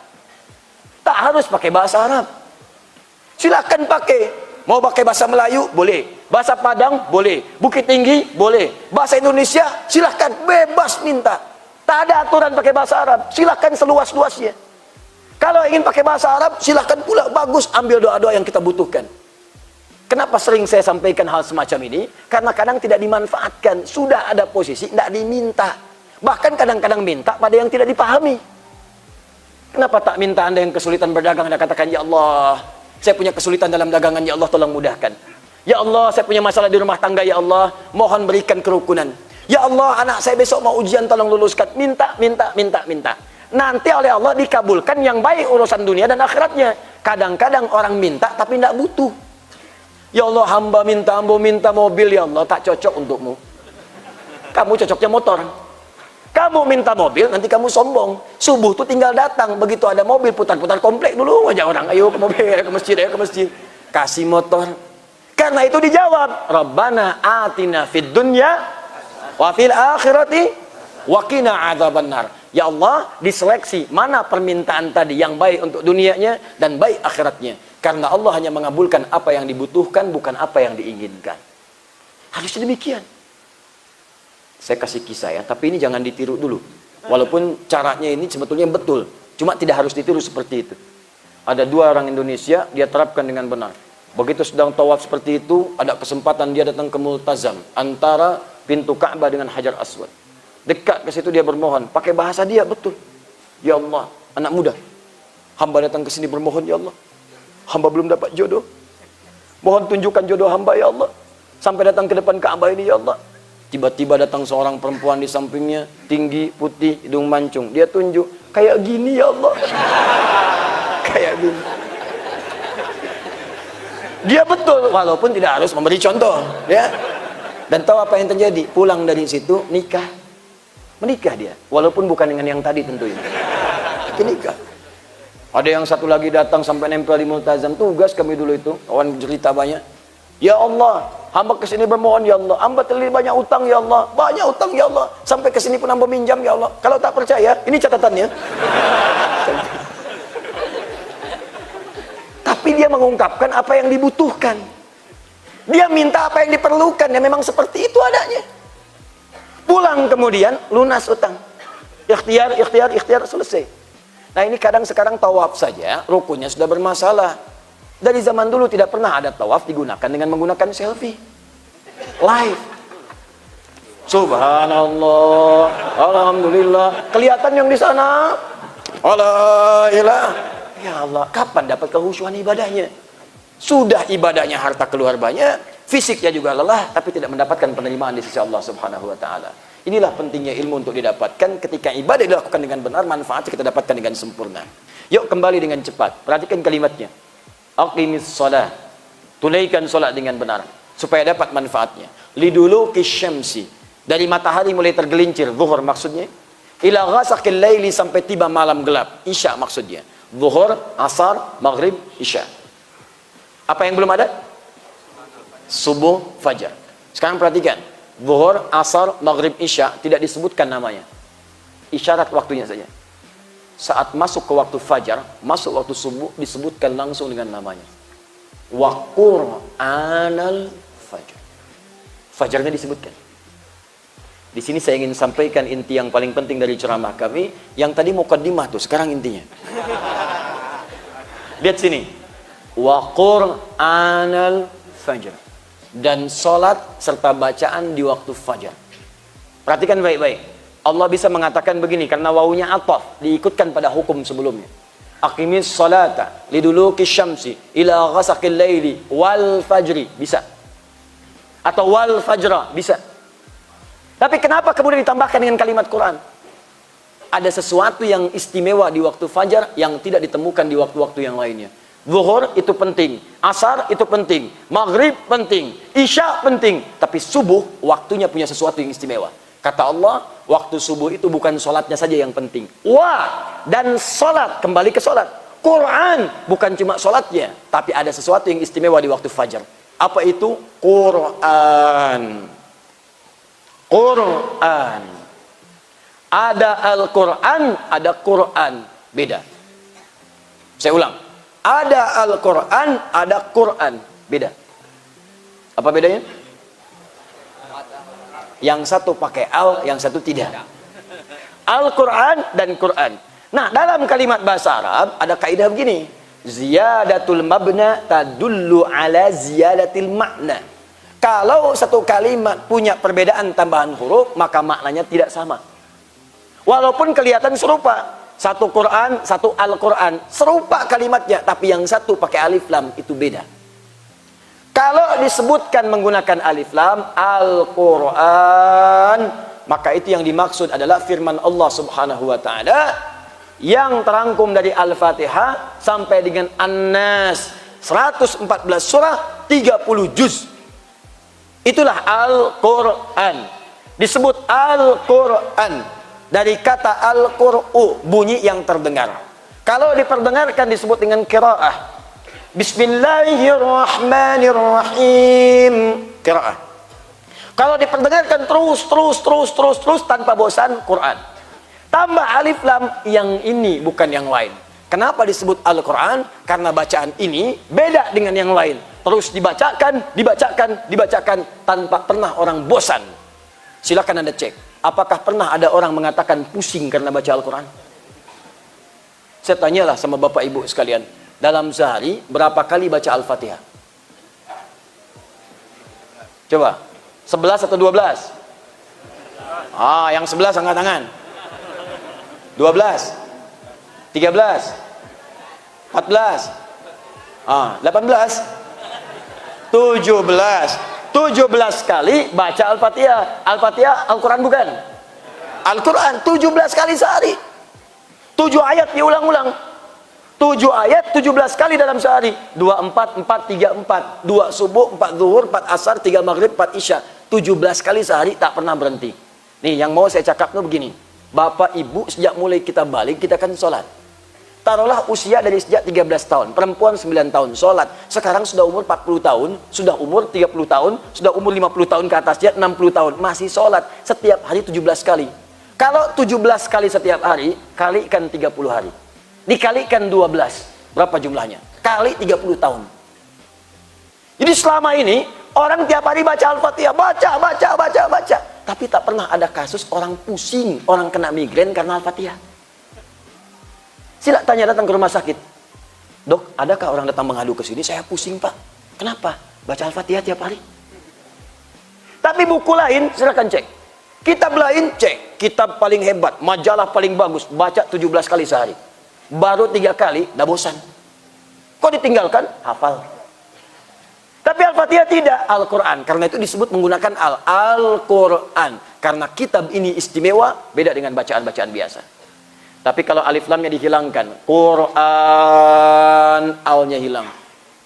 Tak harus pakai bahasa Arab. Silakan pakai. Mau pakai bahasa Melayu? Boleh. Bahasa Padang? Boleh. Bukit Tinggi? Boleh. Bahasa Indonesia? Silakan. Bebas minta. Tak ada aturan pakai bahasa Arab. Silakan seluas-luasnya. Kalau ingin pakai bahasa Arab, silakan pula. Bagus. Ambil doa-doa yang kita butuhkan. Kenapa sering saya sampaikan hal semacam ini? Karena kadang tidak dimanfaatkan. Sudah ada posisi, tidak diminta. Bahkan kadang-kadang minta pada yang tidak dipahami. Kenapa tak minta Anda yang kesulitan berdagang, Anda katakan, ya Allah, saya punya kesulitan dalam dagangan, ya Allah tolong mudahkan. Ya Allah, saya punya masalah di rumah tangga, ya Allah, mohon berikan kerukunan. Ya Allah, anak saya besok mau ujian, tolong luluskan. Minta. Nanti oleh Allah dikabulkan yang baik urusan dunia dan akhiratnya. Kadang-kadang orang minta tapi tidak butuh. Ya Allah, hamba minta mobil, ya Allah, tak cocok untukmu. Kamu cocoknya motor. Kamu minta mobil, nanti kamu sombong. Subuh tuh tinggal datang, begitu ada mobil putar-putar komplek dulu aja orang. Ayo ke mobil, ayo ke masjid. Kasih motor. Karena itu dijawab, Rabbana atina fid dunya wa fil akhirati wa qina adzabannar. Ya Allah, diseleksi mana permintaan tadi yang baik untuk dunianya dan baik akhiratnya. Karena Allah hanya mengabulkan apa yang dibutuhkan, bukan apa yang diinginkan. Harusnya demikian. Saya kasih kisah ya, tapi ini jangan ditiru dulu. Walaupun caranya ini sebetulnya betul, cuma tidak harus ditiru seperti itu. Ada dua orang Indonesia, dia terapkan dengan benar. Begitu sedang tawaf seperti itu, ada kesempatan dia datang ke Multazam, antara pintu Ka'bah dengan Hajar Aswad. Dekat ke situ dia bermohon, pakai bahasa dia betul. Ya Allah, anak muda, hamba datang ke sini bermohon, ya Allah, hamba belum dapat jodoh. Mohon tunjukkan jodoh hamba, ya Allah. Sampai datang ke depan Ka'bah ini, ya Allah. Tiba-tiba datang seorang perempuan di sampingnya, tinggi, putih, hidung mancung. Dia tunjuk, kayak gini ya Allah. Kayak gini. Dia betul, walaupun tidak harus memberi contoh. Ya. Dan tahu apa yang terjadi? Pulang dari situ, nikah. Menikah dia. Walaupun bukan dengan yang tadi tentunya. Tapi nikah. Ada yang satu lagi datang sampai nempel di Multazam. Tugas kami dulu itu, kawan cerita banyak. Ya Allah, hamba kesini bermohon ya Allah, hamba terlilit banyak utang ya Allah, banyak utang ya Allah, sampai kesini pun hamba minjam ya Allah. Kalau tak percaya, ini catatannya. Tapi dia mengungkapkan apa yang dibutuhkan. Dia minta apa yang diperlukan, ya memang seperti itu adanya. Pulang kemudian lunas utang. Ikhtiar, selesai. Nah ini kadang sekarang tawaf saja, rukunnya sudah bermasalah. Dari zaman dulu tidak pernah ada tawaf digunakan dengan menggunakan selfie. Live. Subhanallah, alhamdulillah. Kelihatan yang di sana. Allah, ya Allah, kapan dapat kehusuan ibadahnya? Sudah ibadahnya harta keluar banyak, fisiknya juga lelah, tapi tidak mendapatkan penerimaan di sisi Allah Subhanahu wa taala. Inilah pentingnya ilmu untuk didapatkan. Ketika ibadah dilakukan dengan benar, manfaatnya kita dapatkan dengan sempurna. Yuk kembali dengan cepat. Perhatikan kalimatnya. Aqimis shalah, tunaikan salat dengan benar supaya dapat manfaatnya. Liduluki syamsi, dari matahari mulai tergelincir, zuhur maksudnya, ila ghasaqil laili, sampai tiba malam gelap, isya maksudnya. Zuhur, asar, maghrib, isya. Apa yang belum ada? Subuh, fajar. Sekarang perhatikan, zuhur, asar, maghrib, isya tidak disebutkan namanya. Isyarat waktunya saja. Saat masuk ke waktu fajar, masuk waktu subuh, disebutkan langsung dengan namanya. Wa Qur'anal fajar. Fajarnya disebutkan. Di sini saya ingin sampaikan inti yang paling penting dari ceramah kami. Yang tadi muqaddimah tuh, sekarang intinya. Lihat sini. Wa Qur'anal fajar. Dan salat serta bacaan di waktu fajar. Perhatikan baik-baik. Allah bisa mengatakan begini karena wawunya ataf, diikutkan pada hukum sebelumnya. Aqimis salata liduluki syamsi ila ghasaqil laili wal fajri, bisa. Atau wal fajra, bisa. Tapi kenapa kemudian ditambahkan dengan kalimat Quran? Ada sesuatu yang istimewa di waktu fajar yang tidak ditemukan di waktu-waktu yang lainnya. Zuhur itu penting, asar itu penting, maghrib penting, isya penting, tapi subuh waktunya punya sesuatu yang istimewa. Kata Allah, waktu subuh itu bukan sholatnya saja yang penting. Wah, dan sholat, kembali ke sholat. Quran, bukan cuma sholatnya, tapi ada sesuatu yang istimewa di waktu fajar. Apa itu? Quran. Quran. Ada Al-Quran, ada Quran. Beda. Saya ulang. Ada Al-Quran, ada Quran. Beda. Apa bedanya? Yang satu pakai al, yang satu tidak. Al-Quran dan Quran. Nah, dalam kalimat bahasa Arab ada kaidah begini. Ziyadatul mabna tadullu ala ziyadatil makna. Kalau satu kalimat punya perbedaan tambahan huruf, maka maknanya tidak sama. Walaupun kelihatan serupa. Satu Quran, satu Al-Quran. Serupa kalimatnya, tapi yang satu pakai alif lam, itu beda. Kalau disebutkan menggunakan alif lam, Al-Quran, maka itu yang dimaksud adalah firman Allah Subhanahu wa taala yang terangkum dari Al-Fatihah sampai dengan An-Nas, 114 surah, 30 juz. Itulah Al-Quran. Disebut Al-Quran dari kata Al-Qur'u, bunyi yang terdengar. Kalau diperdengarkan disebut dengan qiraah. Bismillahirrahmanirrahim, qiraah. Kalau diperdengarkan terus tanpa bosan, Quran. Tambah alif lam, yang ini bukan yang lain. Kenapa disebut Al-Quran? Karena bacaan ini beda dengan yang lain. Terus dibacakan tanpa pernah orang bosan. Silakan Anda cek. apakah pernah ada orang mengatakan pusing karena baca Al-Quran? Saya tanyalah sama bapak ibu sekalian, dalam sehari berapa kali baca Al-Fatihah? Coba, 11 atau 12? Yang 11 angkat tangan. 12, 13, 14, 18, 17 kali baca Al-Fatihah. Al-Fatihah Al-Quran bukan? Al-Quran 17 kali sehari. 7 ayat diulang-ulang. 7 ayat 17 kali dalam sehari. 2 4 4 3 4, 2 subuh, 4 zuhur, 4 asar, 3 maghrib, 4 isya. 17 kali sehari tak pernah berhenti. Nih yang mau saya cakap tuh begini. Bapak ibu sejak mulai kita balik kita kan sholat. Taruhlah usia dari sejak 13 tahun, perempuan 9 tahun sholat. Sekarang sudah umur 40 tahun, sudah umur 30 tahun, sudah umur 50 tahun ke atasnya, 60 tahun, masih sholat setiap hari 17 kali. Kalau 17 kali setiap hari, kalikan 30 hari. Dikalikan 12, berapa jumlahnya? Kali 30 tahun. Jadi selama ini, orang tiap hari baca Al-Fatihah, baca. Tapi tak pernah ada kasus orang pusing, orang kena migrain karena Al-Fatihah. Sila tanya datang ke rumah sakit. Dok, adakah orang datang mengadu ke sini? Saya pusing pak. Kenapa? Baca Al-Fatihah tiap hari. Tapi buku lain, silakan cek. Kitab lain, cek. Kitab paling hebat, majalah paling bagus, baca 17 kali sehari. Baru 3 kali, dah bosan. Kok ditinggalkan? Hafal. Tapi Al-Fatihah tidak, Al-Quran. Karena itu disebut menggunakan Al-Quran. Karena kitab ini istimewa, beda dengan bacaan-bacaan biasa. Tapi kalau alif lamnya dihilangkan, Quran, alnya hilang.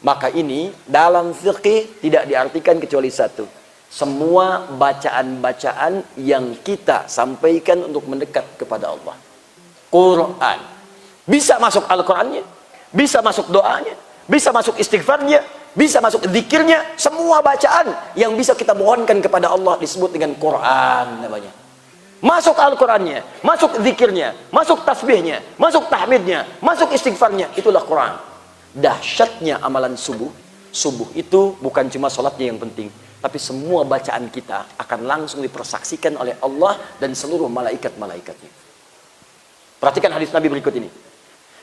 Maka ini dalam fikih tidak diartikan kecuali satu. Semua bacaan-bacaan yang kita sampaikan untuk mendekat kepada Allah. Quran. Bisa masuk Al-Qurannya, bisa masuk doanya, bisa masuk istighfarnya, bisa masuk zikirnya. Semua bacaan yang bisa kita mohonkan kepada Allah disebut dengan Quran namanya. Masuk Al-Qurannya, masuk zikirnya, masuk tasbihnya, masuk tahmidnya, masuk istighfarnya, itulah Quran. Dahsyatnya amalan subuh. Subuh itu bukan cuma sholatnya yang penting, tapi semua bacaan kita akan langsung dipersaksikan oleh Allah dan seluruh malaikat-malaikatnya. Perhatikan hadis Nabi berikut ini.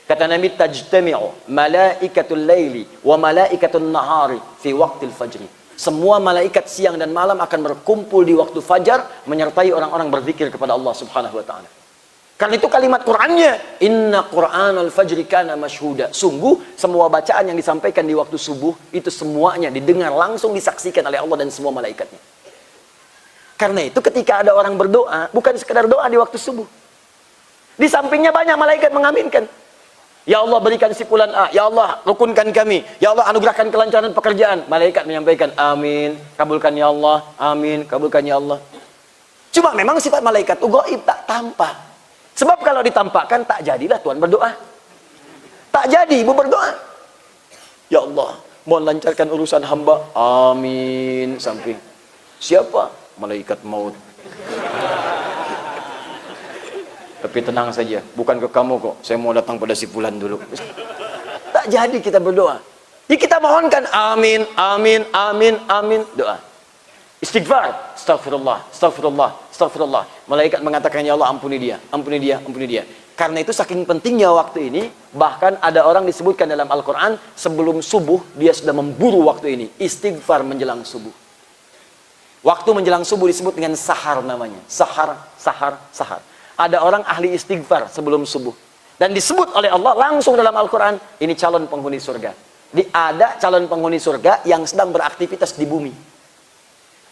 Kata Nabi, tajtami'u malaikatul laili wa malaikatul nahari fi waqtil fajri. Semua malaikat siang dan malam akan berkumpul di waktu fajar menyertai orang-orang berzikir kepada Allah Subhanahu wa taala. Karena itu kalimat Qur'annya, inna Qur'anal fajri kana masyhuda. Sungguh semua bacaan yang disampaikan di waktu subuh itu semuanya didengar langsung, disaksikan oleh Allah dan semua malaikatnya. Karena itu ketika ada orang berdoa, bukan sekedar doa di waktu subuh. Di sampingnya banyak malaikat mengaminkan. Ya Allah berikan si fulan A, ya Allah rukunkan kami, ya Allah anugerahkan kelancaran pekerjaan. Malaikat menyampaikan amin, kabulkan ya Allah, amin, kabulkan ya Allah. Cuma memang sifat malaikat itu gaib, tak tampak. Sebab kalau ditampakkan tak jadilah Tuhan berdoa. Tak jadi ibu berdoa. Ya Allah, mohon lancarkan urusan hamba. Amin. Samping. Siapa? Malaikat maut. Tapi tenang saja, bukan ke kamu kok. Saya mau datang pada si fulan dulu. Tak jadi kita berdoa. Jadi kita mohonkan amin, amin, amin, amin. Doa. Istighfar. Astagfirullah, astagfirullah, astagfirullah. Malaikat mengatakan, ya Allah ampuni dia, ampuni dia, ampuni dia. Karena itu saking pentingnya waktu ini, bahkan ada orang disebutkan dalam Al-Quran, sebelum subuh, dia sudah memburu waktu ini. Istighfar menjelang subuh. Waktu menjelang subuh disebut dengan sahar namanya. Sahar, sahar, sahar. Ada orang ahli istighfar sebelum subuh. Dan disebut oleh Allah langsung dalam Al-Quran, ini calon penghuni surga. Ada calon penghuni surga yang sedang beraktivitas di bumi.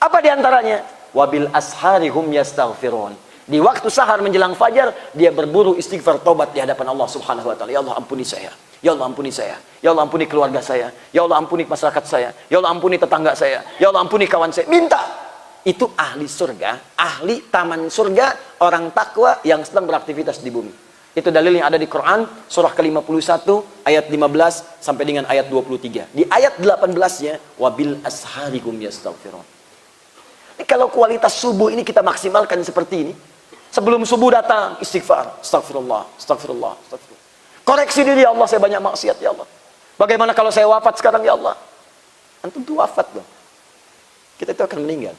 Apa diantaranya? Wabil asharihum yastaghfirun. Di waktu sahar menjelang fajar, dia berburu istighfar tobat di hadapan Allah Subhanahu wa taala. Ya Allah ampuni saya. Ya Allah ampuni saya. Ya Allah ampuni keluarga saya. Ya Allah ampuni masyarakat saya. Ya Allah ampuni tetangga saya. Ya Allah ampuni kawan saya. Minta. Itu ahli surga, ahli taman surga, orang takwa yang sedang beraktivitas di bumi. Itu dalil yang ada di Quran, surah ke-51, ayat 15 sampai dengan ayat 23. Di ayat 18-nya, wabil asharikum yastaghfirun. Kalau kualitas subuh ini kita maksimalkan seperti ini, sebelum subuh datang, istighfar, astagfirullah, astagfirullah, astagfirullah. Koreksi diri, ya Allah, saya banyak maksiat, ya Allah. Bagaimana kalau saya wafat sekarang, ya Allah? Antum tuh wafat dong. Kita itu akan meninggal.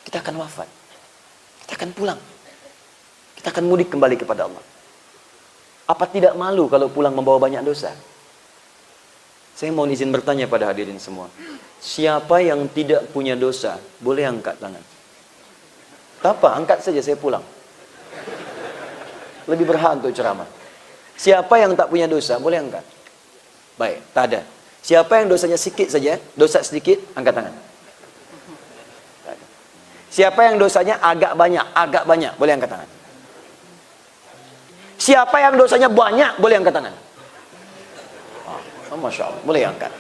Kita akan wafat. Kita akan pulang. Kita akan mudik kembali kepada Allah. Apa tidak malu kalau pulang membawa banyak dosa? Saya mau izin bertanya pada hadirin semua. Siapa yang tidak punya dosa, boleh angkat tangan. Apa? Angkat saja, saya pulang. Lebih berhak untuk ceramah. Siapa yang tak punya dosa, boleh angkat. Baik, tak ada. Siapa yang dosanya sedikit saja, dosa sedikit, angkat tangan. Siapa yang dosanya agak banyak, boleh angkat tangan. Siapa yang dosanya banyak, boleh angkat tangan. Masya Allah, boleh angkat.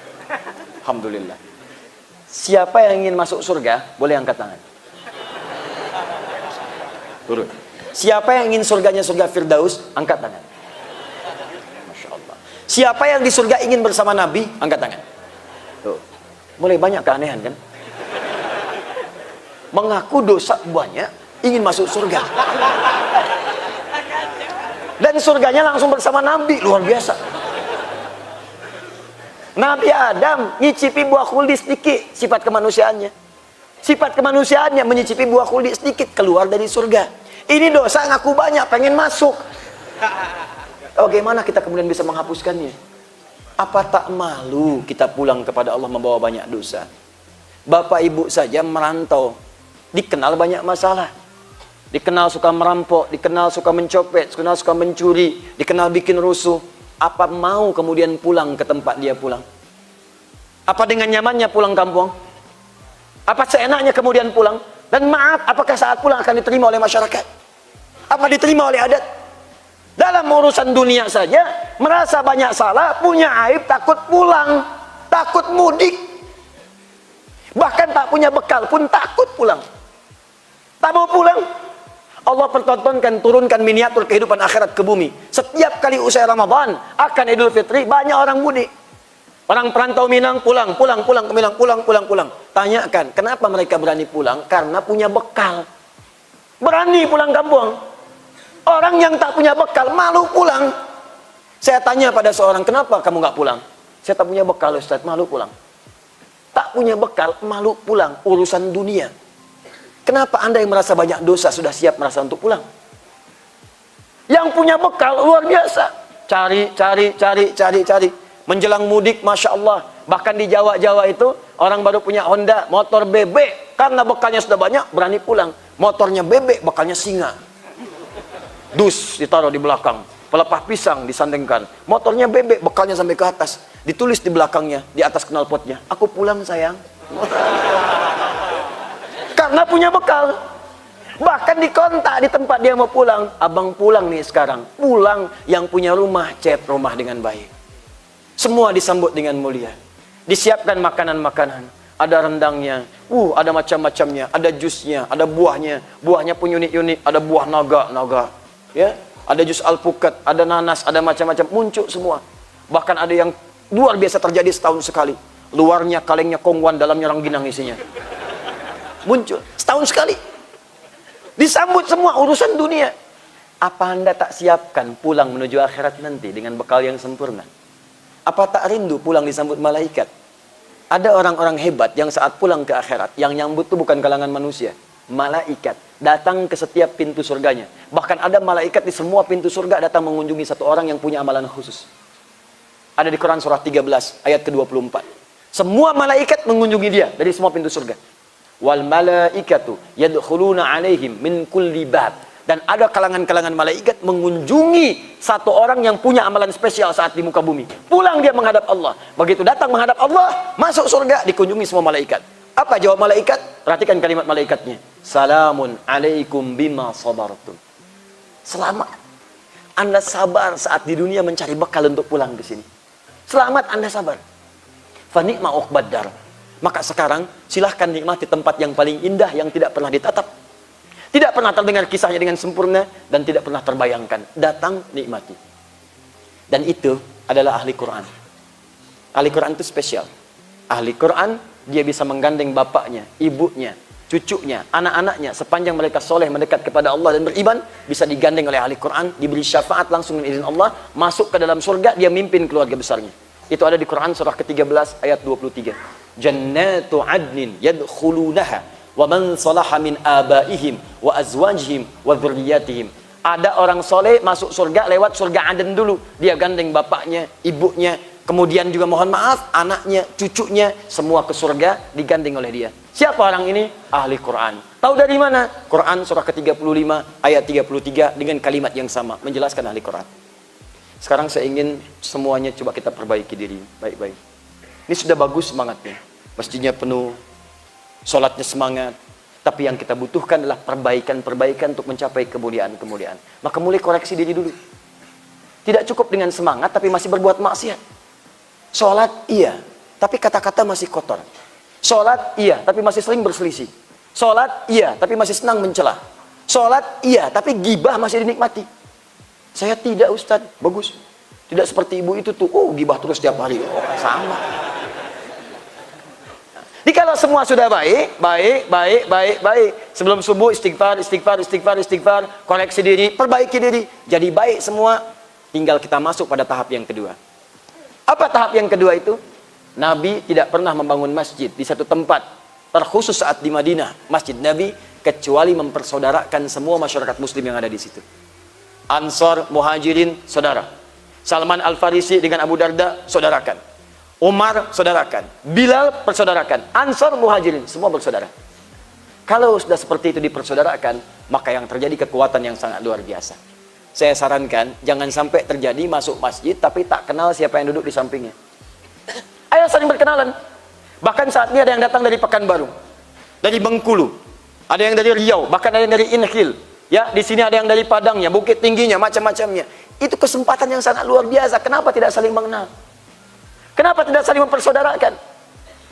Alhamdulillah. Siapa yang ingin masuk surga, boleh angkat tangan. Turun. Siapa yang ingin surganya surga Firdaus, angkat tangan. Masya Allah. Siapa yang di surga ingin bersama Nabi, angkat tangan. Tuh. Mulai banyak keanehan kan? Mengaku dosa banyak, ingin masuk surga. Dan surganya langsung bersama Nabi, luar biasa. Nabi Adam nyicipi buah khuldi sedikit, sifat kemanusiaannya. Sifat kemanusiaannya menyicipi buah khuldi sedikit, keluar dari surga. Ini dosa ngaku banyak, pengen masuk. Bagaimana kita kemudian bisa menghapuskannya? Apa tak malu kita pulang kepada Allah membawa banyak dosa? Bapak ibu saja merantau, dikenal banyak masalah. Dikenal suka merampok, dikenal suka mencopet, dikenal suka mencuri, dikenal bikin rusuh. Apa mau kemudian pulang ke tempat dia pulang? Apa dengan nyamannya pulang kampung? Apa seenaknya kemudian pulang? Dan maaf, apakah saat pulang akan diterima oleh masyarakat? Apa diterima oleh adat? Dalam urusan dunia saja, merasa banyak salah, punya aib, takut pulang, takut mudik. Bahkan tak punya bekal pun takut pulang. Tak mau pulang. Allah pertontonkan, turunkan miniatur kehidupan akhirat ke bumi. Setiap kali usai Ramadan, akan Idul Fitri, banyak orang mudik. Orang perantau Minang pulang ke Minang, pulang. Tanyakan, kenapa mereka berani pulang? Karena punya bekal. Berani pulang kampung. Orang yang tak punya bekal, malu pulang. Saya tanya pada seorang, kenapa kamu nggak pulang? Saya tak punya bekal, Ustaz, malu pulang. Tak punya bekal, malu pulang. Urusan dunia. Kenapa Anda yang merasa banyak dosa sudah siap merasa untuk pulang? Yang punya bekal luar biasa. Cari. Menjelang mudik, Masya Allah. Bahkan di Jawa itu, orang baru punya Honda, motor bebek. Karena bekalnya sudah banyak, berani pulang. Motornya bebek, bekalnya singa. Dus ditaruh di belakang. Pelepah pisang disandingkan. Motornya bebek, bekalnya sampai ke atas. Ditulis di belakangnya, di atas knalpotnya. Aku pulang sayang. Karena punya bekal. Bahkan dikontak di tempat dia mau pulang. Abang pulang nih sekarang. Pulang, yang punya rumah, cat rumah dengan baik. Semua disambut dengan mulia. Disiapkan makanan-makanan. Ada rendangnya. Ada macam-macamnya. Ada jusnya, ada buahnya. Buahnya pun unik-unik. Ada buah naga. Ya, ada jus alpukat, ada nanas, ada macam-macam. Muncul semua. Bahkan ada yang luar biasa terjadi setahun sekali. Luarnya kalengnya kongwan, dalamnya rangginang isinya. Muncul setahun sekali, disambut semua urusan dunia. Apa Anda tak siapkan pulang menuju akhirat nanti dengan bekal yang sempurna? Apa tak rindu pulang disambut malaikat? Ada orang-orang hebat yang saat pulang ke akhirat, yang nyambut itu bukan kalangan manusia, malaikat datang ke setiap pintu surganya. Bahkan ada malaikat di semua pintu surga datang mengunjungi satu orang yang punya amalan khusus. Ada di Quran surah 13 ayat ke-24. Semua malaikat mengunjungi dia dari semua pintu surga. Wal malaikatu yadkhuluna alaihim min kulli bab. Dan ada kalangan-kalangan malaikat mengunjungi satu orang yang punya amalan spesial saat di muka bumi. Pulang dia menghadap Allah. Begitu datang menghadap Allah, masuk surga, dikunjungi semua malaikat. Apa jawab malaikat? Perhatikan kalimat malaikatnya. Salamun alaikum bima sabartum. Selamat. Anda sabar saat di dunia mencari bekal untuk pulang ke sini. Selamat Anda sabar. Fa ni'ma uqbad dar. Maka sekarang silahkan nikmati tempat yang paling indah yang tidak pernah ditatap. Tidak pernah terdengar kisahnya dengan sempurna dan tidak pernah terbayangkan. Datang nikmati. Dan itu adalah ahli Quran. Ahli Quran itu spesial. Ahli Quran, dia bisa menggandeng bapaknya, ibunya, cucunya, anak-anaknya. Sepanjang mereka soleh mendekat kepada Allah dan beriman, bisa digandeng oleh ahli Quran, diberi syafaat langsung dengan izin Allah, masuk ke dalam surga, dia mimpin keluarga besarnya. Itu ada di Quran surah ke-13 ayat 23. Jannatu adnin yadkhulunaha wa man salaha min abaihim wa azwajihim wa dzurriyyatihim. Ada orang soleh masuk surga lewat surga Aden dulu. Dia gandeng bapaknya, ibunya, kemudian juga mohon maaf anaknya, cucunya, semua ke surga digandeng oleh dia. Siapa orang ini? Ahli Quran. Tahu dari mana? Quran surah ke-35 ayat 33 dengan kalimat yang sama menjelaskan ahli Quran. Sekarang saya ingin semuanya coba kita perbaiki diri baik-baik. Ini sudah bagus semangatnya. Masjidnya penuh, sholatnya semangat. Tapi yang kita butuhkan adalah perbaikan-perbaikan untuk mencapai kemuliaan-kemuliaan. Maka mulai koreksi diri dulu. Tidak cukup dengan semangat tapi masih berbuat maksiat. Sholat iya, tapi kata-kata masih kotor. Sholat iya, tapi masih sering berselisih. Sholat iya, tapi masih senang mencela. Sholat iya, tapi gibah masih dinikmati. Saya tidak, Ustaz. Bagus. Tidak seperti ibu itu tuh, gibah terus tiap hari. Sama. Jadi kalau semua sudah baik. Sebelum subuh istighfar, koreksi diri, perbaiki diri. Jadi baik semua. Tinggal kita masuk pada tahap yang kedua. Apa tahap yang kedua itu? Nabi tidak pernah membangun masjid di satu tempat, terkhusus saat di Madinah, masjid Nabi, kecuali mempersaudarakan semua masyarakat muslim yang ada di situ. Ansar, Muhajirin, saudara. Salman Al-Farisi dengan Abu Darda, saudarakan. Umar, saudarakan. Bilal, persaudarakan. Ansar, Muhajirin, semua bersaudara. Kalau sudah seperti itu dipersaudarakan, maka yang terjadi kekuatan yang sangat luar biasa. Saya sarankan, jangan sampai terjadi masuk masjid, tapi tak kenal siapa yang duduk di sampingnya. Ayo saling berkenalan. Bahkan saat ini ada yang datang dari Pekanbaru, dari Bengkulu, ada yang dari Riau, bahkan ada yang dari Inhil. Ya, di sini ada yang dari Padangnya, Bukit Tingginya, macam-macamnya. Itu kesempatan yang sangat luar biasa. Kenapa tidak saling mengenal? Kenapa tidak saling mempersaudarakan?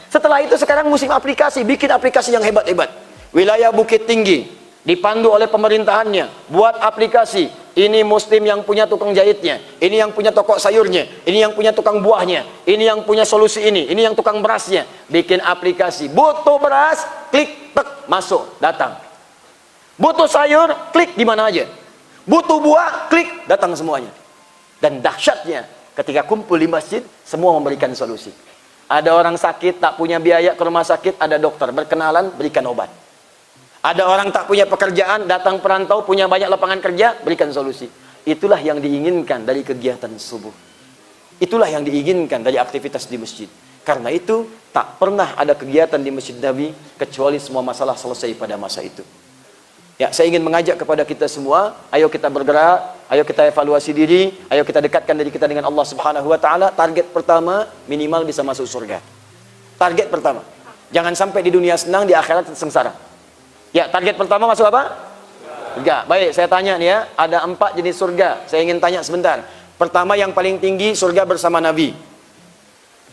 Setelah itu sekarang musim aplikasi, bikin aplikasi yang hebat-hebat. Wilayah Bukit Tinggi, dipandu oleh pemerintahannya, buat aplikasi. Ini muslim yang punya tukang jahitnya, ini yang punya toko sayurnya, ini yang punya tukang buahnya, ini yang punya solusi ini yang tukang berasnya. Bikin aplikasi, butuh beras, klik, tek, masuk, datang. Butuh sayur, klik di mana aja. Butuh buah, klik, datang semuanya. Dan dahsyatnya, ketika kumpul di masjid, semua memberikan solusi. Ada orang sakit, tak punya biaya ke rumah sakit, ada dokter, berkenalan, berikan obat. Ada orang tak punya pekerjaan, datang perantau, punya banyak lapangan kerja, berikan solusi. Itulah yang diinginkan dari kegiatan subuh. Itulah yang diinginkan dari aktivitas di masjid. Karena itu, tak pernah ada kegiatan di Masjid Nabi, kecuali semua masalah selesai pada masa itu. Ya, saya ingin mengajak kepada kita semua, ayo kita bergerak, ayo kita evaluasi diri, ayo kita dekatkan diri kita dengan Allah Subhanahu wa taala. Target pertama, minimal bisa masuk surga. Target pertama. Jangan sampai di dunia senang, di akhirat sengsara. Ya, target pertama masuk apa? Surga. Baik, saya tanya nih ya, ada 4 jenis surga. Saya ingin tanya sebentar. Pertama, yang paling tinggi, surga bersama Nabi.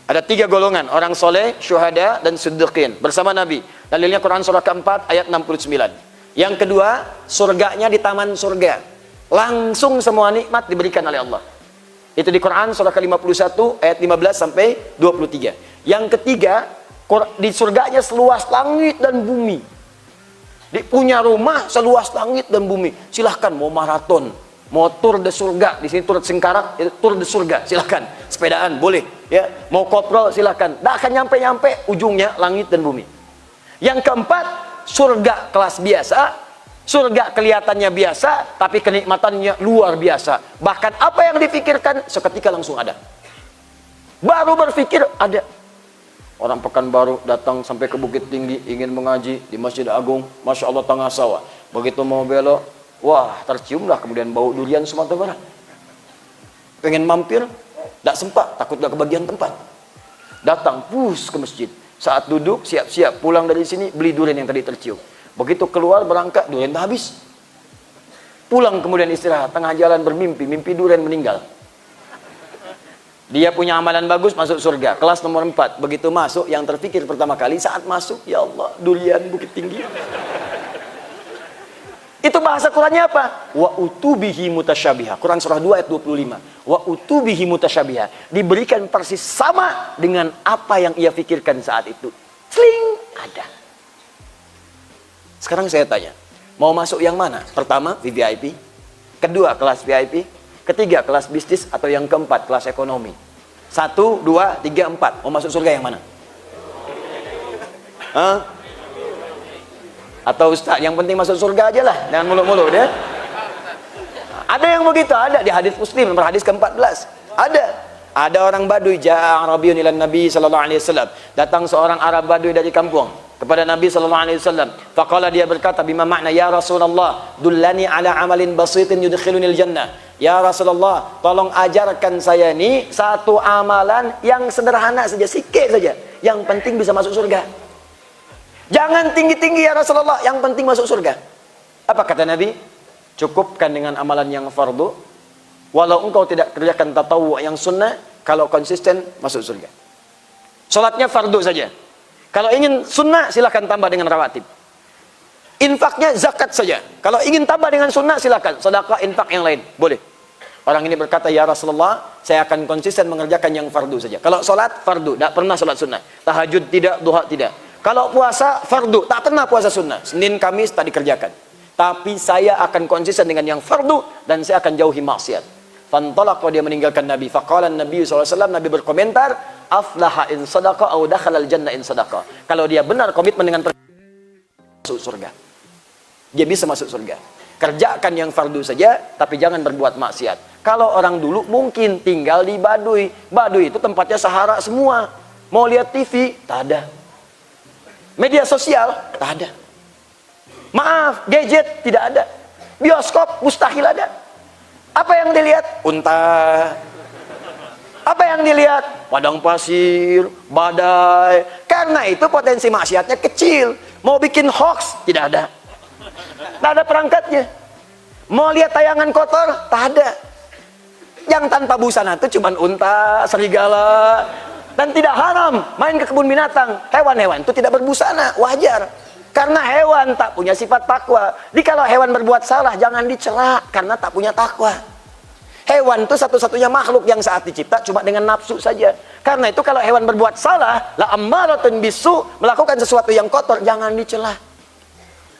Ada 3 golongan, orang soleh, syuhada, dan siddiqin bersama Nabi. Dalilnya Quran surah keempat ayat 69. Yang kedua, surganya di taman surga. Langsung semua nikmat diberikan oleh Allah. Itu di Quran surah ke-51 ayat 15 sampai 23. Yang ketiga, di surganya seluas langit dan bumi. Punya rumah seluas langit dan bumi. Silahkan mau maraton, mau tur de surga. Di sini tur Singkarak, tur de surga. Silahkan. Sepedaan boleh. Ya, mau koprol silahkan. Tidak akan nyampe-nyampe ujungnya langit dan bumi. Yang keempat, surga kelas biasa. Surga kelihatannya biasa, tapi kenikmatannya luar biasa. Bahkan apa yang dipikirkan seketika langsung ada. Baru berpikir ada. Orang Pekanbaru datang sampai ke Bukit Tinggi, ingin mengaji di Masjid Agung, Masya Allah tengah sawah. Begitu mau belok, wah terciumlah kemudian bau durian Sumatera Barat. Pengen mampir, tidak sempat, takut gak kebagian tempat. Datang, pus ke masjid. Saat duduk, siap-siap pulang dari sini, beli durian yang tadi tercium. Begitu keluar berangkat, durian dah habis. Pulang kemudian istirahat, tengah jalan bermimpi, mimpi durian meninggal. Dia punya amalan bagus, masuk surga. Kelas nomor 4. Begitu masuk, yang terpikir pertama kali saat masuk, ya Allah, durian Bukit Tinggi. Itu bahasa Qurannya apa? Wa utubihi mutasyabiha. Quran surah 2 ayat 25. Wa utubihi mutasyabiha. Diberikan persis sama dengan apa yang ia pikirkan saat itu. Sling, ada. Sekarang saya tanya, mau masuk yang mana? Pertama, VVIP. Kedua, kelas VIP. Ketiga, kelas bisnis, atau yang keempat, kelas ekonomi. 1, 2, 3, 4. Mau masuk surga yang mana? Hah? Atau ustaz, yang penting masuk surga aja lah, jangan mulu-mulu dia. Ada yang begitu, ada di hadis Muslim, nomor hadis ke-14. Ada orang Baduy, ja'a Arabiyyun ila Nabi sallallahu alaihi wasallam. Datang seorang Arab Baduy dari kampung kepada Nabi sallallahu alaihi wasallam. Faqala, dia berkata, bima makna ya Rasulullah, dullani ala amalin basitin yudkhilunil jannah. Ya Rasulullah, tolong ajarkan saya ni satu amalan yang sederhana saja, sikit saja, yang penting bisa masuk surga. Jangan tinggi-tinggi ya Rasulullah, yang penting masuk surga. Apa kata Nabi? Cukupkan dengan amalan yang fardu. Walau engkau tidak kerjakan tatawwu yang sunnah, kalau konsisten masuk surga. Salatnya fardu saja. Kalau ingin sunnah silakan tambah dengan rawatib. Infaknya zakat saja. Kalau ingin tambah dengan sunnah silakan sedekah, infak yang lain, boleh. Orang ini berkata, ya Rasulullah, saya akan konsisten mengerjakan yang fardu saja. Kalau salat fardu, tak pernah salat sunnah. Tahajud tidak, duha tidak. Kalau puasa fardu, tak pernah puasa sunnah. Senin Kamis tak dikerjakan. Tapi saya akan konsisten dengan yang fardu dan saya akan jauhi maksiat. Fantalaqa, dia meninggalkan Nabi. Faqala Nabi SAW, Nabi berkomentar, aflaha in sadaqa au dakhalal jannah in sadaqa. Kalau dia benar komitmen dengan masuk surga, dia bisa masuk surga. Kerjakan yang fardu saja, tapi jangan berbuat maksiat. Kalau orang dulu mungkin tinggal di Baduy. Baduy itu tempatnya Sahara semua. Mau lihat TV, tak ada. Media sosial, tak ada. Maaf, gadget tidak ada. Bioskop mustahil ada. Apa yang dilihat? Unta. Apa yang dilihat? Padang pasir, badai. Karena itu potensi maksiatnya kecil. Mau bikin hoax? Tidak ada. Tak ada perangkatnya. Mau lihat tayangan kotor? Tak ada. Yang tanpa busana itu cuma unta, serigala. Dan tidak haram main ke kebun binatang. Hewan-hewan itu tidak berbusana, wajar. Karena hewan tak punya sifat takwa. Jadi kalau hewan berbuat salah jangan dicela karena tak punya takwa. Hewan itu satu-satunya makhluk yang saat dicipta cuma dengan nafsu saja. Karena itu kalau hewan berbuat salah, la ammaratun bisu, melakukan sesuatu yang kotor, jangan dicela.